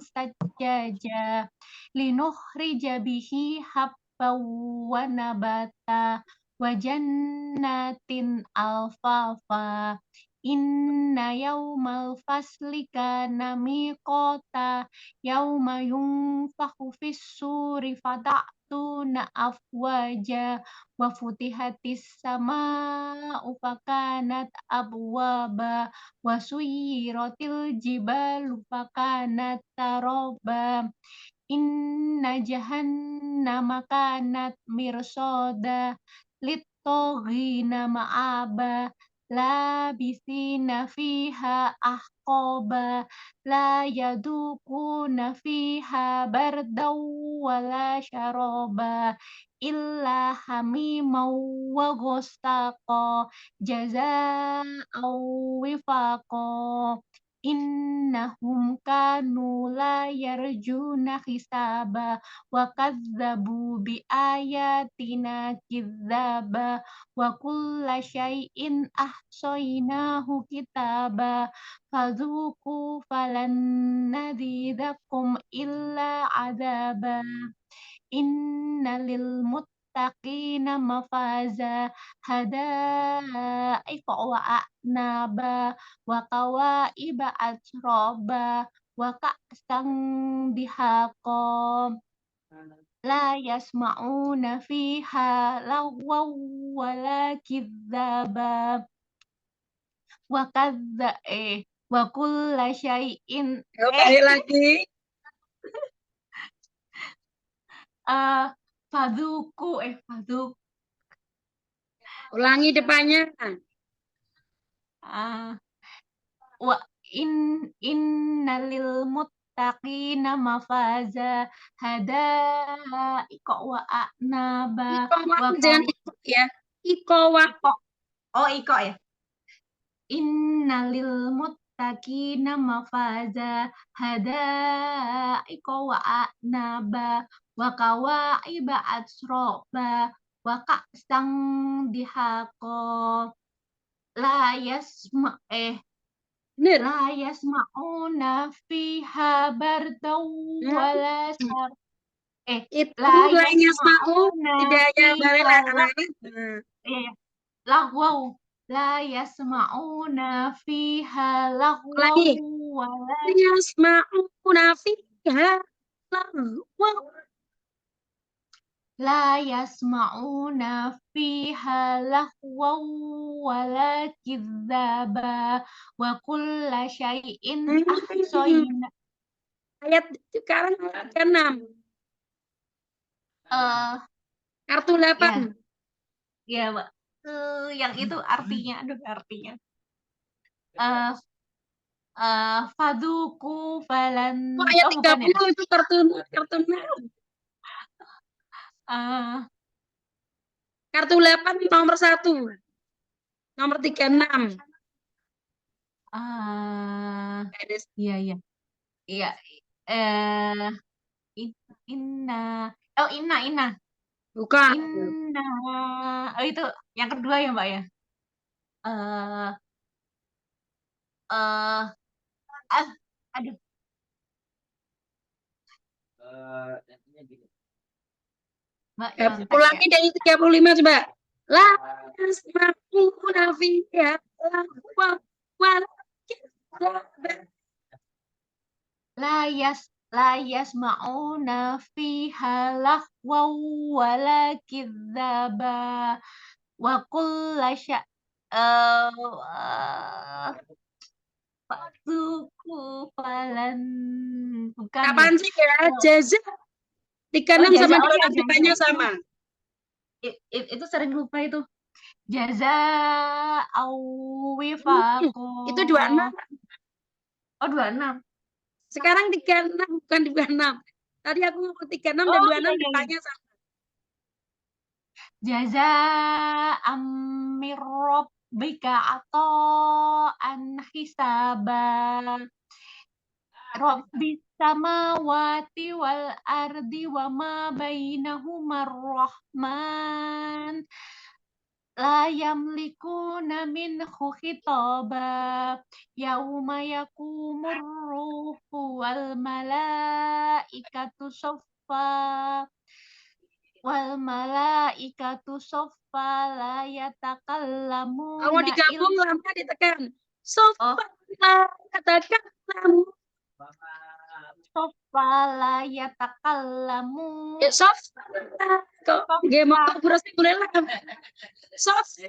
sajjaja linukhrija bihi habban wa nabata wa jannatin alfafa inna yaumal fasli kana miqata yauma yunfakhu fis suri fata'tuna afwaja wa futihatis sama'u fakanat abwaba wa suyiratil jibalu fakanat taroba inna jahannama kanat mirsoda lit-taghina ma'aba labisina fiha ahqaba la yadukuna fiha bardaw wala syaraba illa hamimau wa ghasaqa jazaa'an wifaqa innahum kanu la yarjuna hisaba wa kadzabu bi ayatina kidzaba wa kulla syai'in ahsaynahu kitaba fadzuku falan nadzidakum illa adzaba innalil muttaqina mafaza hadaiqa wa a'naba wa kawaiba atroba wa ka'san dihaqa la yasma'una fiha lagwaw wala kidzaba wa kadza wa kulla syai'in Ayo, balik lagi. fadzuku Ulangi depannya. wa innalil muttaqina mafaza hadaiqa wa a'naba Ikowa wa jangan ikut ya. Ikowa. iko ya innalil muttaqina mafaza hadaiqa wa a'naba wa kawaiba atroba wa ka'sang dihaqa la yasma Bener. la yasma'una fiha bardaw wala syar Itu la lainnya semau yasma'una tidak hanya balik fiha anak-anak. lagwaw la yasma'una fiha lagwaw Lagi. wala Yasma'una fiha lagwaw. la yasma'una fiha lagwaw wala kidzaba wa kulla syai'in ahsayna Ayat sekarang ayat ke-6. Kartu 8. ya Mbak. Yang itu artinya faduku falan Oh, ayat bukan ya 30 itu kartu 6. Kartu 8 nomor 1. Nomor 36. Ah, Ada iya iya. Iya. Eh inna. Oh, inna. bukan. Inna. Oh, itu yang kedua ya, Mbak ya. Eh eh ah, aduh, Mbak Ya, nyontek ya. ulangi dari 35 coba. La yasma'una fiha lahwa La yasma'una fiha lahwa wala kidzaba wa kulla fa'tuku falan bukan ya. Kapan sih ya? Jaza Oh 36 jaza, sama oh ya 26 jaza depannya sama. itu sering lupa itu. Jaza Itu wifaku. 26. Oh 26. Sekarang 36 bukan 26. Tadi aku 36 dan Oh 26 iya iya. depannya sama. Jaza amir rabbika atau an hisaba. Rabbis samawati wal ardi wa ma bainahuma rahman la yamlikuna minhu khitaba yauma yakumur ruhu wal malaikatu soffa la Kamu yatakallamuna digabung lama ditekan. Oh. Sofa katakan kamu. Soffa la yatakallamu Sofa kok game Soffa aku beras mulai lah. Sofa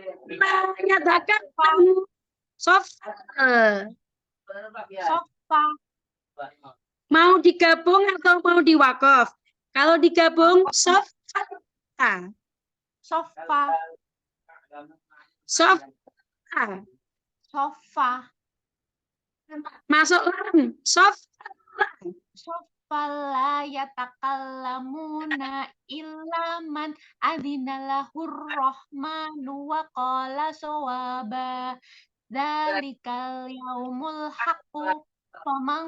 nyatakan kamu. Sofa Soffa mau digabung atau mau diwakaf? Kalau digabung sofa. Soffa Sofa Soffa masuk lam. Sofa Soffa la yatakallamuna illa man adina lahur rahmanu wa qala sawaba Dzalikal yaumul haqqu faman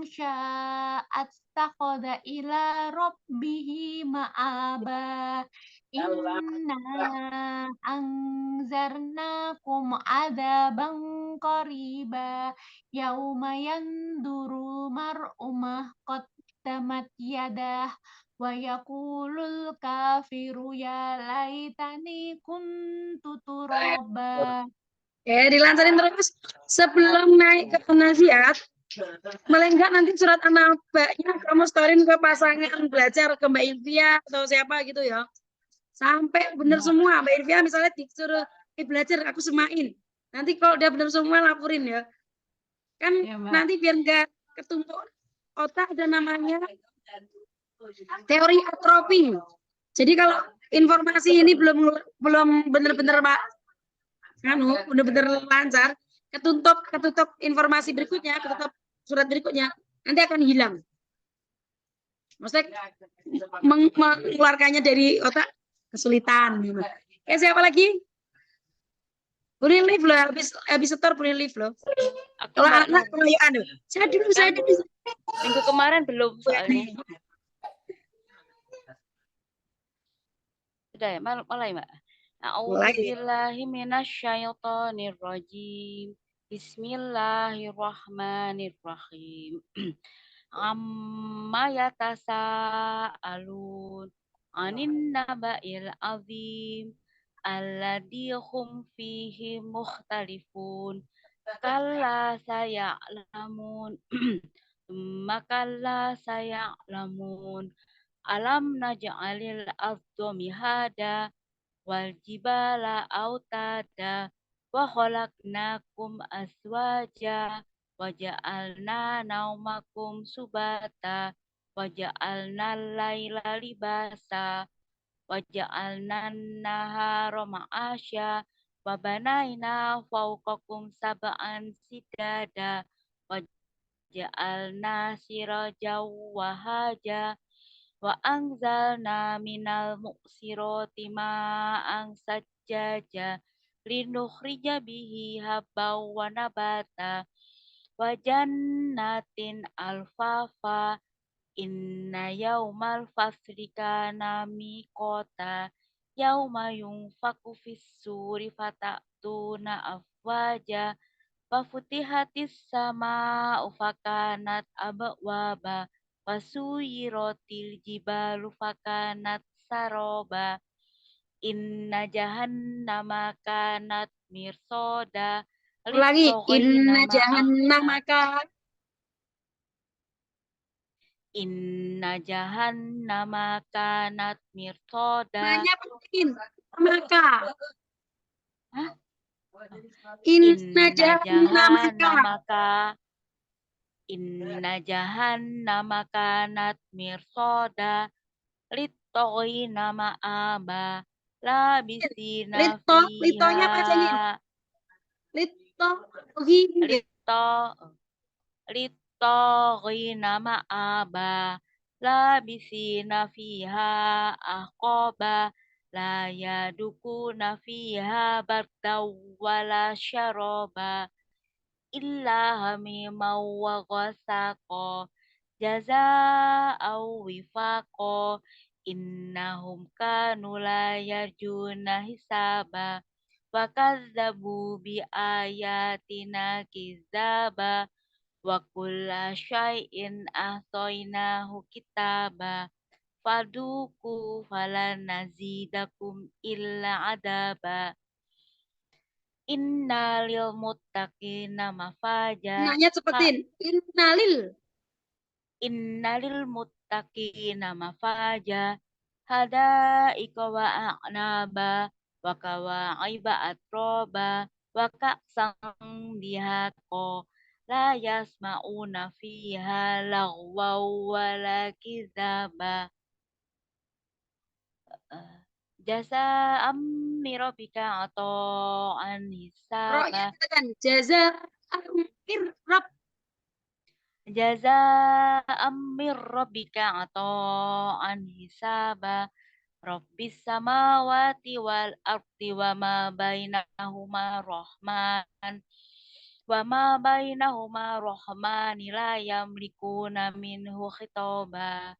syaa'a attakhadha ila rabbihi ma'aba inna anzarnakum adzaban qariba yauma yandurul mar'u ma qaddamat yadah wa yaqulul kafiru ya laitani kuntu turaba. dilancarin terus sebelum naik ke nasihat. Melengkap nanti surat An-Naba'nya kamu storin ke pasangan belajar ke Mbak Ilvia atau siapa gitu ya. Sampai benar semua. Mbak Ilvia misalnya disuruh belajar aku semain. Nanti kalau udah benar semua laporin ya. Kan Ya, Mbak. nanti biar enggak ketumpuk otak ada namanya teori atrofi. Jadi kalau informasi ini belum benar-benar benar-benar lancar, ketutup informasi berikutnya, ketutup surat berikutnya, nanti akan hilang. Maksudnya mengeluarkannya dari otak kesulitan. Oke, siapa lagi? Boleh live loh, habis setor boleh live loh. Aku Kalau Mbak anak Nur. keroyokan, saya dulu. Minggu kemarin belum soalnya. Sudah ya, mulai Mbak. A'udzubillahi minasyaitonirrajim. Bismillahirrahmanirrahim. Amma yatasaalun anin naba'il azim alladzi hum fihi mukhtalifun kalla saya'lamun kalla saya'lamun alam naj'alil arda mihada wal jibala autada wa khalaqnakum azwaja wa ja'alna naumakum subata wa ja'alna laila libasa wa ja'alna nahara ma'asya wa banaina fawqakum sab'an sidada wa ja'alna siraja wahaja wa anzalna minal mu'sirati ma'an sajjaja linukhrija bihi habbaw wa nabata wa jannatin alfafa inna yaumal fasli kana miqata yauma yunfaku fis suri fatatuna afwaja wa futihatis sama'u fakanat abwaba wa suyiratil jibalu fakanat saroba inna jahannama kanat mirsoda Ulangi. Inna littogina jahannamaka. inna jahannama kanat mirsoda Namanya penting. Maka. Hah? Inna inna jahannamaka. jahannama kanat mirsoda littogina ma'aba labisina Litonya panjangin. fiha Lito. Gini. litto littogina ma'aba labisina fiha ahqaba la yadukuna fiha bardaw wala syaraba illa hamimau wa ghasaqo jaza'aw wifaqo innahum kanu la yarjuna hisaba wa kazzabu bi ayatina kizaba wa kulla syai'in ahsaynahu kitaba faduku falan nazidakum illa adaba inna lil muttaqina mafaja Nanya cepetin. innalil muttaqina mafaja hada wa a'naba wa kawa'iba atroba wa ka'sang dihaqo la yasma'una fiha lagwaw wala kizaba jaza'am mirabika atau Roknya hisaba ditekan. Jaza. Akhir. Rob. jaza'am mirabika atau hisaba Rabbis samawati wal ardi wa ma bainahuma rahman la yamlikuna minhu khitaba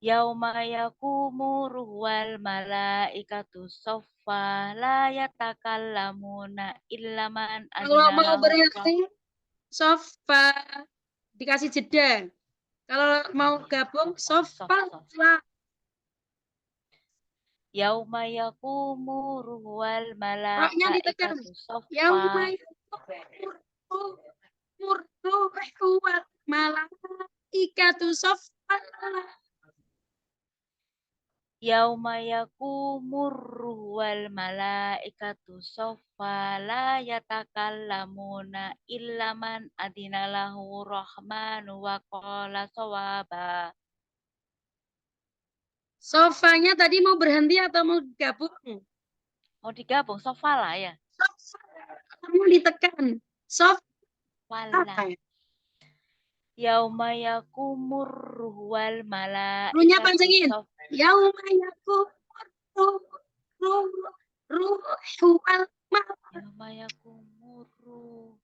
yauma yakumu ruhwal malaikatu soffa la yatakallamuna illa man Kalau adina mau lahu bereaksi, sofa. Dikasih jeda. Kalau mau gabung, sofa. yauma yakumu ruhwal Roknya ditekan. malaikatu soffa Yauma murruhu malaikatu sofa. yauma yakumur ruhu wal malaikatu soffa la yatakallamuna illa man adina lahu rahmanu wa qala sawaba. Sofanya tadi mau berhenti atau mau gabung? Mau digabung sofa lah ya. Sofa. Kamu ditekan. Sofa. Wala. Yauma yakumur ruhu wal Ruhnya malaikatu panjangin. soffa. Yauma yakumur ruhu wal Yauma yakumur ruhu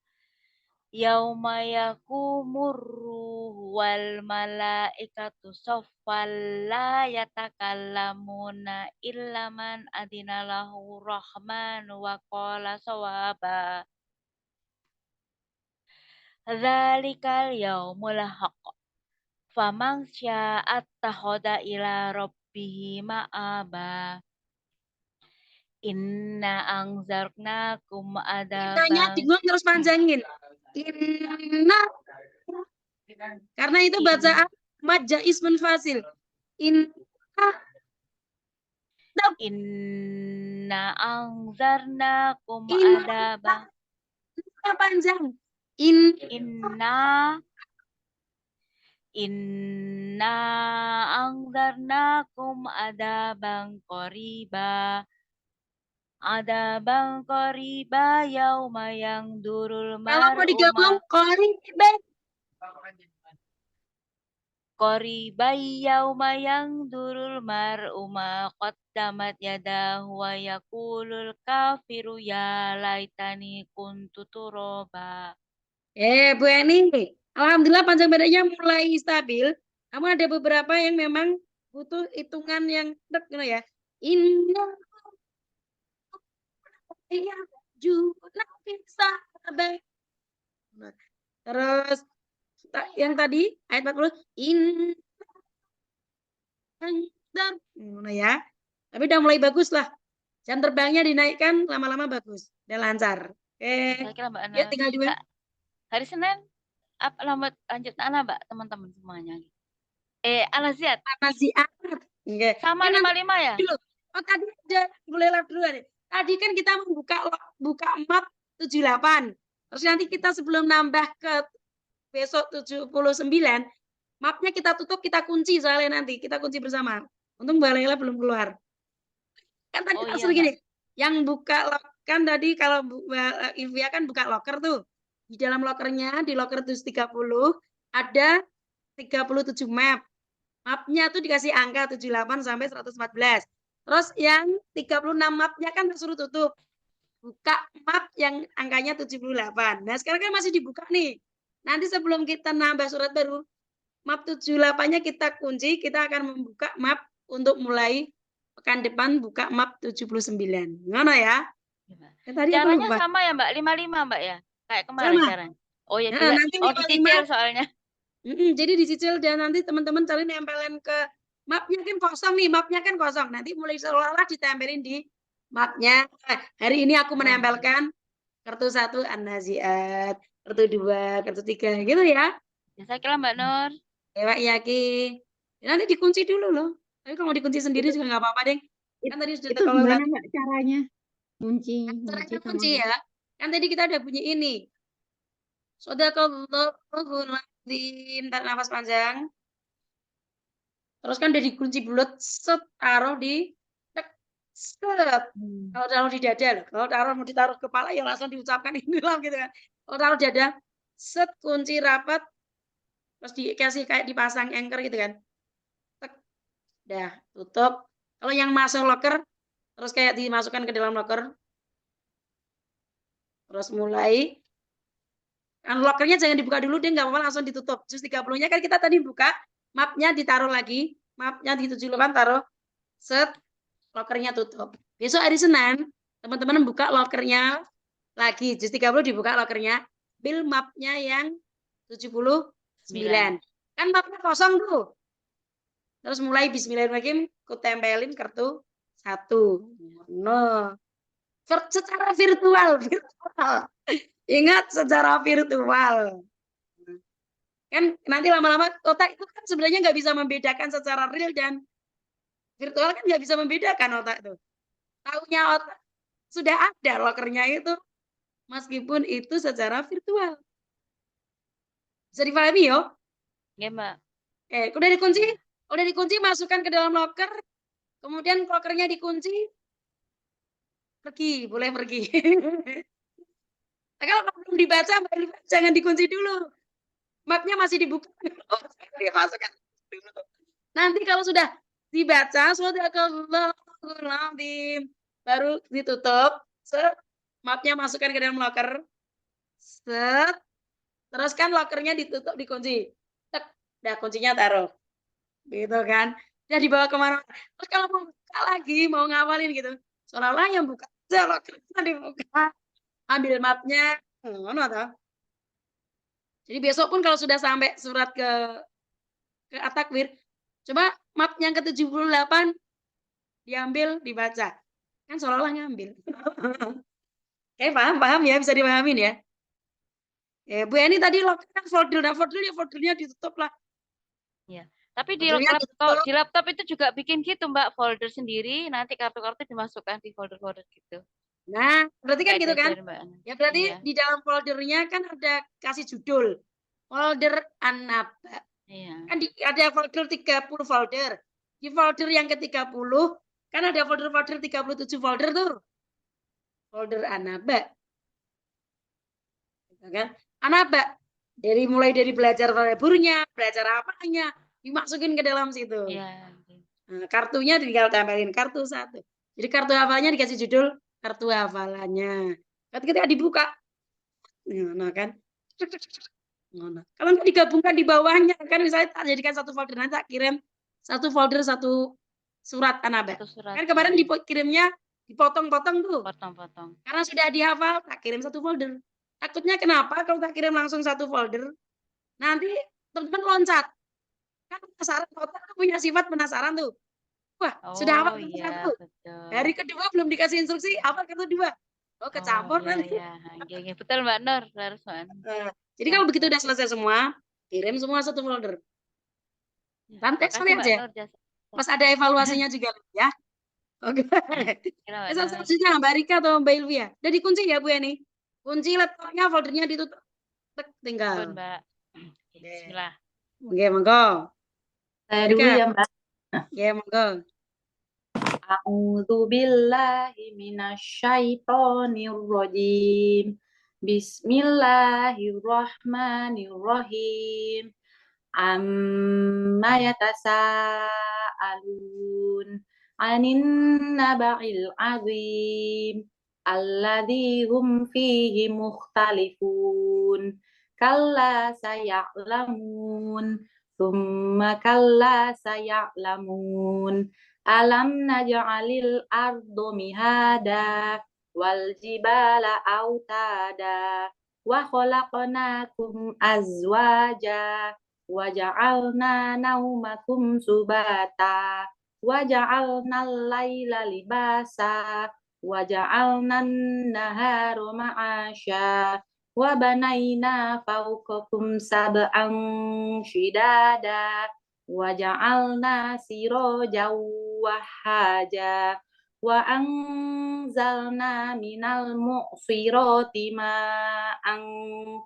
yauma yakumur ruhu wal malaikatu soffal la yatakallamuna illa man adina lahu rahmanu wa qala sawaba dzalikal yaumul haqq faman syaa'a attakhadha ila rabbihi ma'aba inna anzarnakum Innanya adaban bingung terus panjangin. Inna. Karena itu bacaan majja ismun fasil. Inna. inna anzarnakum Inna. adaban Panjang. inna anzarnakum adaban qoriba yauma yang durul Kalau mau digabung, qoriba yauma yang durul mar'uma qaddamat yadahu wa yaqulul kafiru ya laitani kuntu turaba Bu Eni, alhamdulillah panjang pendeknya mulai stabil. Namun ada beberapa yang memang butuh hitungan yang tek gitu ya. Indah yang juga bisa baik. Terus yang tadi ayat 40 indah ya. Tapi udah mulai bagus lah. Jam terbangnya dinaikkan lama-lama bagus. Udah lancar. Saya kira Mbak Ya Ana. tinggal dua. Hari Senin apa lambat lanjut Ana Mbak teman-teman semuanya. Al-Aziyat Naziat. Oke. sama Nanti 55 ya? dulu. Oh tadi udah boleh live dulu nih. Tadi kan kita buka map 78. Terus nanti kita sebelum nambah ke besok 79, mapnya kita tutup, kita kunci soalnya nanti kita kunci bersama. Untung Mbak Lela belum keluar. Kan tadi Oh iya langsung Mbak. gini, yang buka kan tadi kalau Invia kan buka locker tuh. Di dalam lockernya, di locker 30 ada 37 map. Mapnya tuh dikasih angka 78 sampai 114. Terus yang 36 mapnya kan disuruh tutup. Buka map yang angkanya 78. Nah, sekarang kan masih dibuka nih. Nanti sebelum kita nambah surat baru, map 78-nya kita kunci, kita akan membuka map untuk mulai pekan depan buka map 79. Gimana ya? Ya, Tadi aku caranya lupa. sama ya Mbak, 55 Mbak ya? Kayak kemarin Sama. caranya. Oh ya, Nah, nanti dicicil soalnya. jadi dicicil dan nanti teman-teman cari nempelin ke mapnya kan kosong nih, mapnya kan kosong. Nanti mulai seolah-olah ditempelin di mapnya. Hari ini aku menempelkan kartu 1 An-Naziat, kartu 2, kartu 3 gitu ya. Ya, saya kira Mbak Nur. Pak Yaki. Nanti dikunci dulu loh. Tapi kalau mau dikunci sendiri juga nggak apa-apa deh. Kan tadi sudah Itu kalau gimana Mbak caranya? caranya Sama kunci ya. Kan tadi kita udah bunyi ini. Shadaqallahul adzim. Tarik nafas panjang. Terus kan udah dikunci bulat, set, taruh di tek, set. Kalau taruh di dada loh. Kalau taruh mau ditaruh kepala ya langsung diucapkan inilah gitu kan. Kalau taruh dada, set, kunci rapat, terus dikasih kayak dipasang anchor gitu kan. Tek, dah, tutup. Kalau yang masuk locker, terus kayak dimasukkan ke dalam locker. Terus mulai. Kan lockernya jangan dibuka dulu, dia nggak apa-apa langsung ditutup. Terus 30-nya kan kita tadi buka, mapnya ditaruh lagi, mapnya di 78 taruh, set, lockernya tutup. Besok hari Senin, teman-teman buka lockernya lagi, jus 30 dibuka lockernya, bil mapnya yang 79. Kan mapnya kosong tuh. Terus mulai bismillahirrahmanirrahim, ku tempelin kartu 1. No. Secara virtual. Ingat secara virtual. Kan nanti lama-lama otak itu kan sebenarnya nggak bisa membedakan secara real dan virtual kan nggak bisa membedakan otak itu. Taunya otak sudah ada lockernya itu meskipun itu secara virtual. Bisa dipahami yo? Ya Mbak. Udah dikunci masukkan ke dalam locker, kemudian lockernya dikunci, boleh pergi. Nah, kalau belum dibaca, jangan dikunci dulu. Mapnya masih dibuka. Dimasukkan dulu. Nanti kalau sudah dibaca, baru ditutup. Set, mapnya masukkan ke dalam locker. Set, terus kan lockernya ditutup, dikunci. Tek, dah kuncinya taruh. Gitu kan. Udah dibawa kemana. Terus kalau mau buka lagi, mau ngawalin gitu. Seolah-olah yang buka aja lockernya dibuka. Ambil mapnya. Jadi besok pun kalau sudah sampai surat ke At-Takwir, coba map yang ke-78 diambil, dibaca. Kan seolah-olah ngambil. Paham ya, bisa dipahamin ya. Bu Eni tadi kan foldernya ditutup lah. Ya. Tapi di laptop itu juga bikin gitu Mbak, folder sendiri, nanti kartu-kartu dimasukkan di folder-folder gitu. Nah, berarti kan gitu kan? Ya berarti iya. di dalam foldernya kan ada kasih judul. Folder An-Naba. Iya. Kan ada folder 30 folder. Di folder yang ke-30 kan ada folder-folder 37 folder tuh. Folder An-Naba. Gitu kan? An-Naba mulai dari belajar variabelnya, belajar apanya, dimasukin ke dalam situ. Iya. Nah, kartunya tinggal tempelin kartu 1. Jadi kartu hafalnya dikasih judul kartu hafalannya. Ketika dibuka, nah kan Ngono. Kalau nggak digabungkan di bawahnya kan misalnya tak jadikan satu folder nanti tak kirim satu folder satu surat kan Abah. Satu surat. Kan kemarin iya. kirimnya dipotong-potong tuh. Potong-potong. Karena sudah dihafal tak kirim satu folder. Takutnya kenapa kalau tak kirim langsung satu folder nanti teman-teman loncat. Kan penasaran, otak tuh punya sifat penasaran tuh. Wah, sudah hafal Oh satu iya, satu. betul. Hari kedua belum dikasih instruksi, hafal kedua. Oh, kecampur iya, nanti. iya. Oke, betul Mbak Nur, harus Mbak Nur. Jadi kalau begitu udah selesai semua, kirim semua satu folder. Ya, Santai makasih sekali Mbak aja. Nur jasa. Pas ada evaluasinya juga ya. Oke. Kira Mbak Besok Nur. selanjutnya Mbak Rika atau Mbak Ilvia. Udah dikunci ya Bu Eni? Kunci laptopnya, foldernya ditutup. Tek, Pun tinggal. Mbak. Oke. Bismillah. Oke, monggo. Saya Mbak dulu Rika. ya, Mbak. Ya, monggo. A'udzu billahi minasyaitonir rajim. Bismillahirrahmanirrahim. Amma yatasaalun 'anin naba'il 'azim alladzi hum fihi mukhtalifun. Kalla saya'lamun, tsumma kalla saya'lamun. Alam naj'alil ardo mihada wal jibala autada wa khalaqnakum azwaja wa ja'alna naumakum subata wa ja'alna al-laila libasa wa ja'alna an-nahara ma'asya wa banayna fawqakum sab'an shidada wa ja'alna sirajan wahaja wa anzalna minal mu'sirati ma'an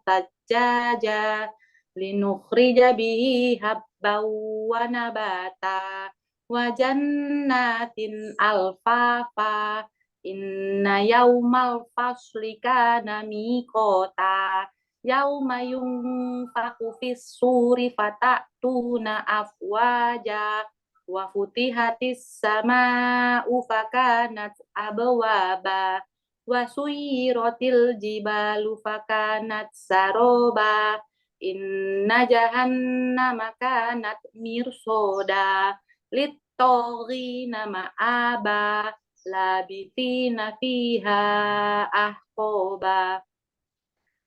tajjaja linukhrija bihi habban wa nabata wa jannatin alfafa inna yaumal fasli kana miqata yauma yunfaku fis suri fatatuna afwaja wa futihatis sama'u fakanat abwaba wa suyiratil jibalu fakanat saroba inna jahannama kanat mirsoda lit-taghina ma'aba labithina fiha ahqaba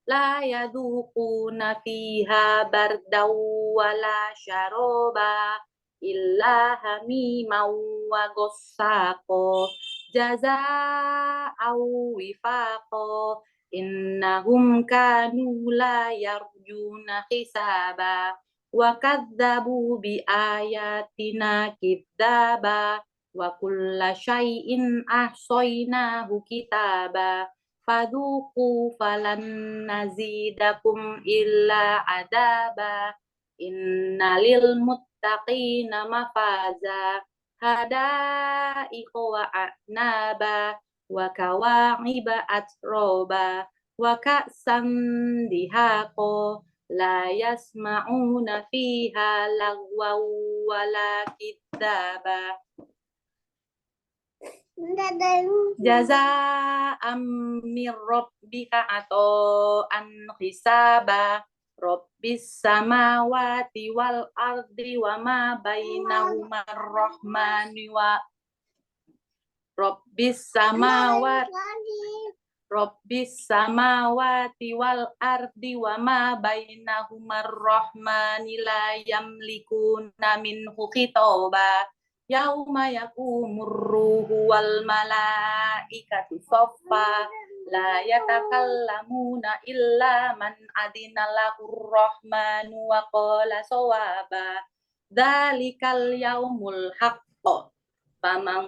la yadhuquna fiha bardaw wala syaroba illa hamiman wa ghassaqo jazaa'aw wifaqo innahum kanu la yarjuna hisaba wa kadzabu bi ayatina kidzaba wa kulla syai'in ahsaynahu kitaba fadhuqu falan nazidakum illa adaba innalil muttaqina mafaza hadaiqa wa a'naba wa kawa'iba atroba wa ka'san dihaqo la yasma'una fiha lagwaw wala kidzaba jazaa'an min rabbika atau an hisaba rabbis samawati wal ardi wa ma bainahuma rahmani wa rabbis samawati wal ardi wa ma bainahuma rahmani la yamlikuna minhu khitaba yauma yakumur ruhu wal malaikatu saffa la yatakallamuna illa man adina lahur rahmanu wa qala sawaba dzalikal yaumul haqq faman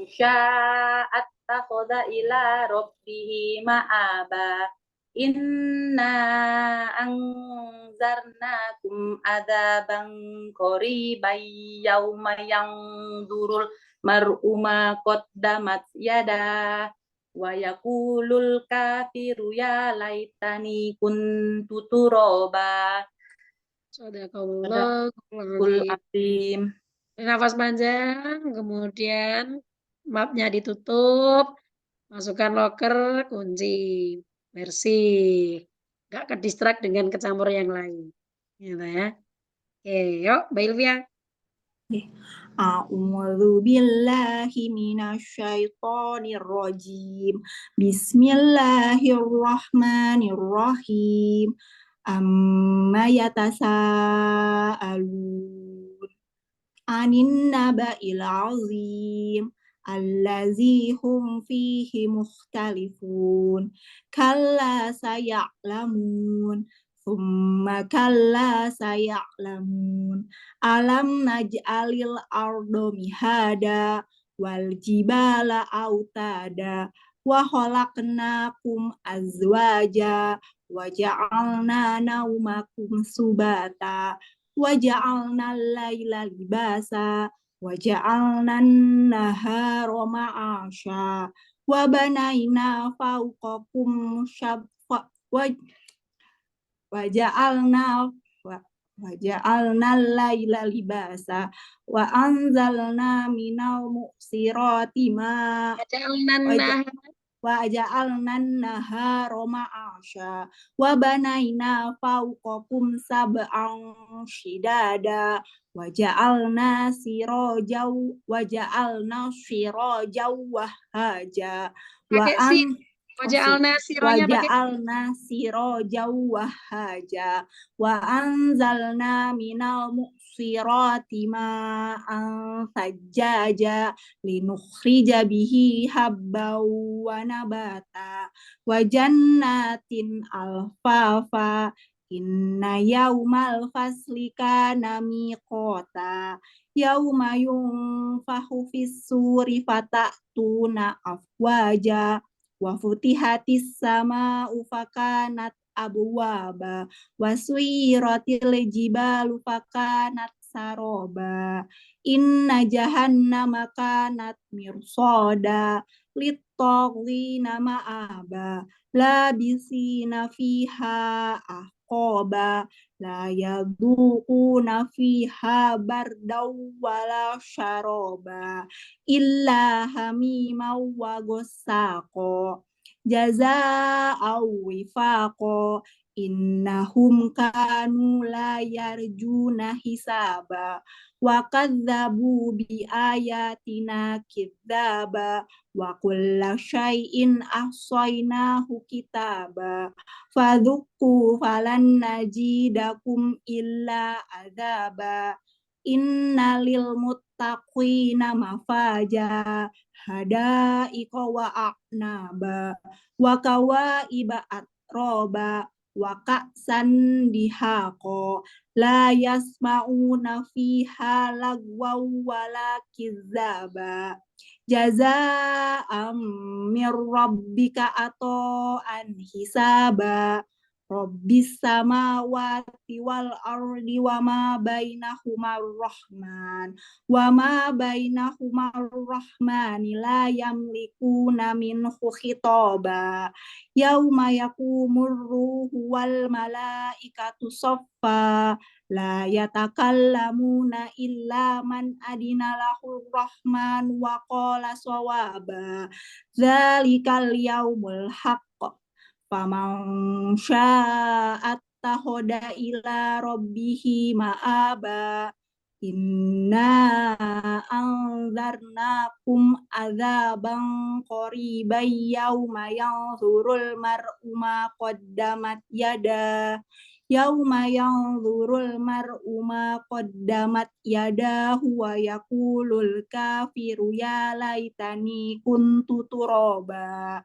syaa'a attakhadha ila rabbihi ma'aba inna anzarnakum adzaban qariban yauma yanzurul mar'u ma qaddamat yada wa yaqulul kafiru ya laitani kuntu turaba Sadaqallahul azim. Nafas panjang, kemudian mapnya ditutup, masukkan loker, kunci, bersih. nggak ke distract dengan kecampur yang lain. Gitu ya. Oke, yuk Mbak Ilvia. A'udzu billahi minasyaitonir rajim. Bismillahirrahmanirrahim. Amma yatasaalun anin naba'il azim allazi hum fihi mukhtalifun kalla saya'lamun thumma kalla saya'lamun alam naj'alil ardo mihada wal jibala autada wa khalaqnakum azwaja wa ja'alna naumakum subata wa ja'alna al-laila libasa wa ja'alna an-nahara ma'asha wa banayna fawqakum wa ja'alna al-laila libasa wa anzalna minal mu'sirati wa ja'alna an-nahara ma'asha wa banayna fawqakum sab'an shidada wa ja'alna sirajaw wahaja Pakai waja'alna sironya pakai waja'alna sirajaw wahaja wa anzalna minal mu'sirati ma'an sajjaja linukhrija bihi habbaw wa nabata wa jannatin alfafa inna yaumal fasli kana miqata yauma yunfahu fis suri fatatuna afwaja wa futihatis sama'u fakanat abwaba wa suyyiratil jibalu fakanat saroba inna jahannama kanat mirsada lit-taghina ma'aba labisina fiha ahqaba la yadhuquna fiha bardaw wala syaroba illa hamiman wa ghassaqo jazaa'aw wifaqo innahum kanu la yarjuna hisaba wa kadzabu bi ayatina kidzaba wa kulla syai'in ahsaynahu kitaba fadzuqu falan najidakum illa adzaba innalil muttaqina mafaja hadaiqa wa a'naba wa kawaiba atroba wa ka'san dihaqo la yasma'una fiha lagwaw wala kizzaba jazaa'am mir rabbika ata'an hisaba Rabbis samawati wal ardi wa ma bainahuma rahman wa ma bainahuma rahmani la yamlikuna minhu khitaba yauma yaqumur ruhu wal malaikatu saffa la yatakallamuna illa man adina lahur rahman wa qala sawaba dzalikal yaumul haqq faman syaa'a tahoda ila rabbihi ma'aba inna anzarnakum azaban qariban yauma yanzurul mar'u ma qaddamat yadahu wa yaqulul kafiru ya laitani kuntu turaba.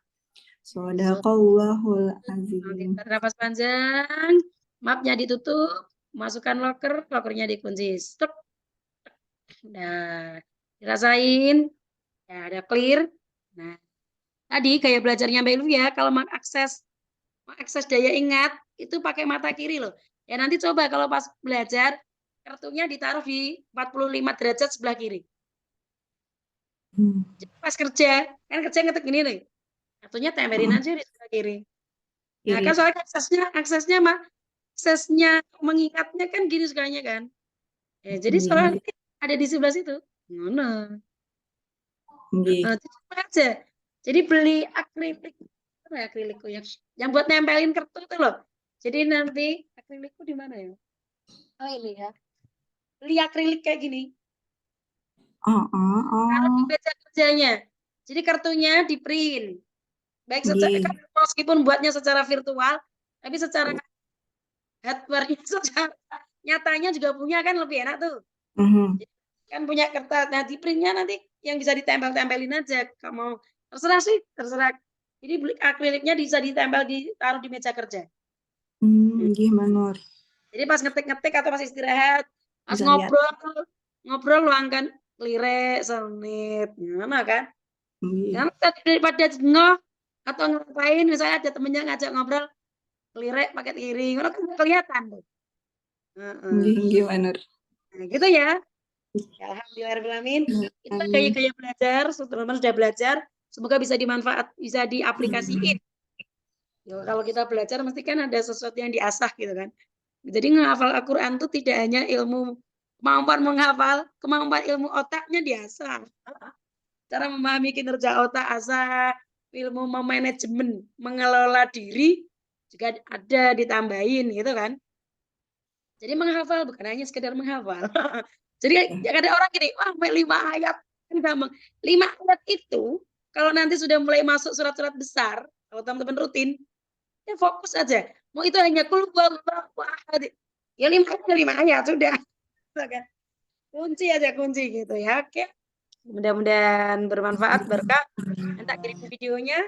Shadaqallahul azim. Oke, nafas panjang, mapnya ditutup, masukkan lokernya dikunci. Stop. Nah, dirasain, ya ada clear. Nah, tadi gaya belajarnya Mbak Ilvia, kalau mengakses daya ingat itu pakai mata kiri loh. Ya nanti coba kalau pas belajar kartunya ditaruh di 45 derajat sebelah kiri. Jadi pas kerja, kan kerja ngetik gini nih. Kartunya tempelin aja di sebelah kiri. Nah, kan soalnya aksesnya mengikatnya kan gini segalanya kan. Ya, jadi soalnya ada di sebelah situ. Ngono. Coba aja. Jadi beli akrilik yang buat nempelin kartu itu loh. Jadi nanti akrilikku di mana ya? Oh ini ya. Beli akrilik kayak gini. Oh, Taruh di meja kerjanya. Jadi kartunya di print. Baik Nggih. kan meskipun buatnya secara virtual, tapi secara hardware-nya secara nyatanya juga punya kan lebih enak tuh. Mhm. Kan punya kertas. Nah, di printnya nanti yang bisa ditempel-tempelin aja. Kamu terserah sih, terserah. Jadi beli akriliknya bisa ditempel ditaruh di meja kerja. Nggih, Mbak Nur. Jadi pas ngetik-ngetik atau pas istirahat, pas Bisa lihat. ngobrol luangkan lirik senit, gimana kan? Nggih. Kan daripada jengah atau ngapain, misalnya ada temennya ngajak ngobrol, lirik pakai piring, kan nggak kelihatan tuh. Nggih, Mbak Nur. Nah, gitu ya. Ya, alhamdulillahirrahmanirrahim. Itu gaya-gaya belajar, teman-teman sudah belajar. Semoga bisa bisa diaplikasiin. Ya, kalau kita belajar mesti kan ada sesuatu yang diasah gitu kan. Jadi menghafal Al-Quran itu tidak hanya ilmu kemampuan menghafal, kemampuan ilmu otaknya diasah. Cara memahami kinerja otak asah, ilmu memanajemen, mengelola diri juga ada ditambahin gitu kan. Jadi menghafal bukan hanya sekedar menghafal. Jadi ada orang gini, wah 5 ayat kan gampang. 5 ayat itu kalau nanti sudah mulai masuk surat-surat besar, kalau teman-teman rutin, ya fokus aja. Mau itu hanya kul huwallahu ahad. Ya 5 ayat sudah. Kunci aja kunci gitu ya. Oke. Mudah-mudahan bermanfaat, berkah. Nanti kirim videonya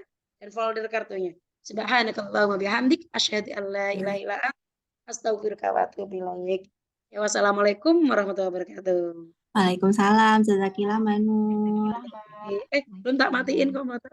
dan folder kartunya. Subhanakallahumma bihamdik asyhadu an la ilaha illa anta astaghfiruka wa atubu ilaik. Ya, wassalamualaikum warahmatullahi wabarakatuh. Waalaikumsalam. Jazakillah, Mbak Nur. Alhamdulillah, Mbak. Belum tak matiin kok motor.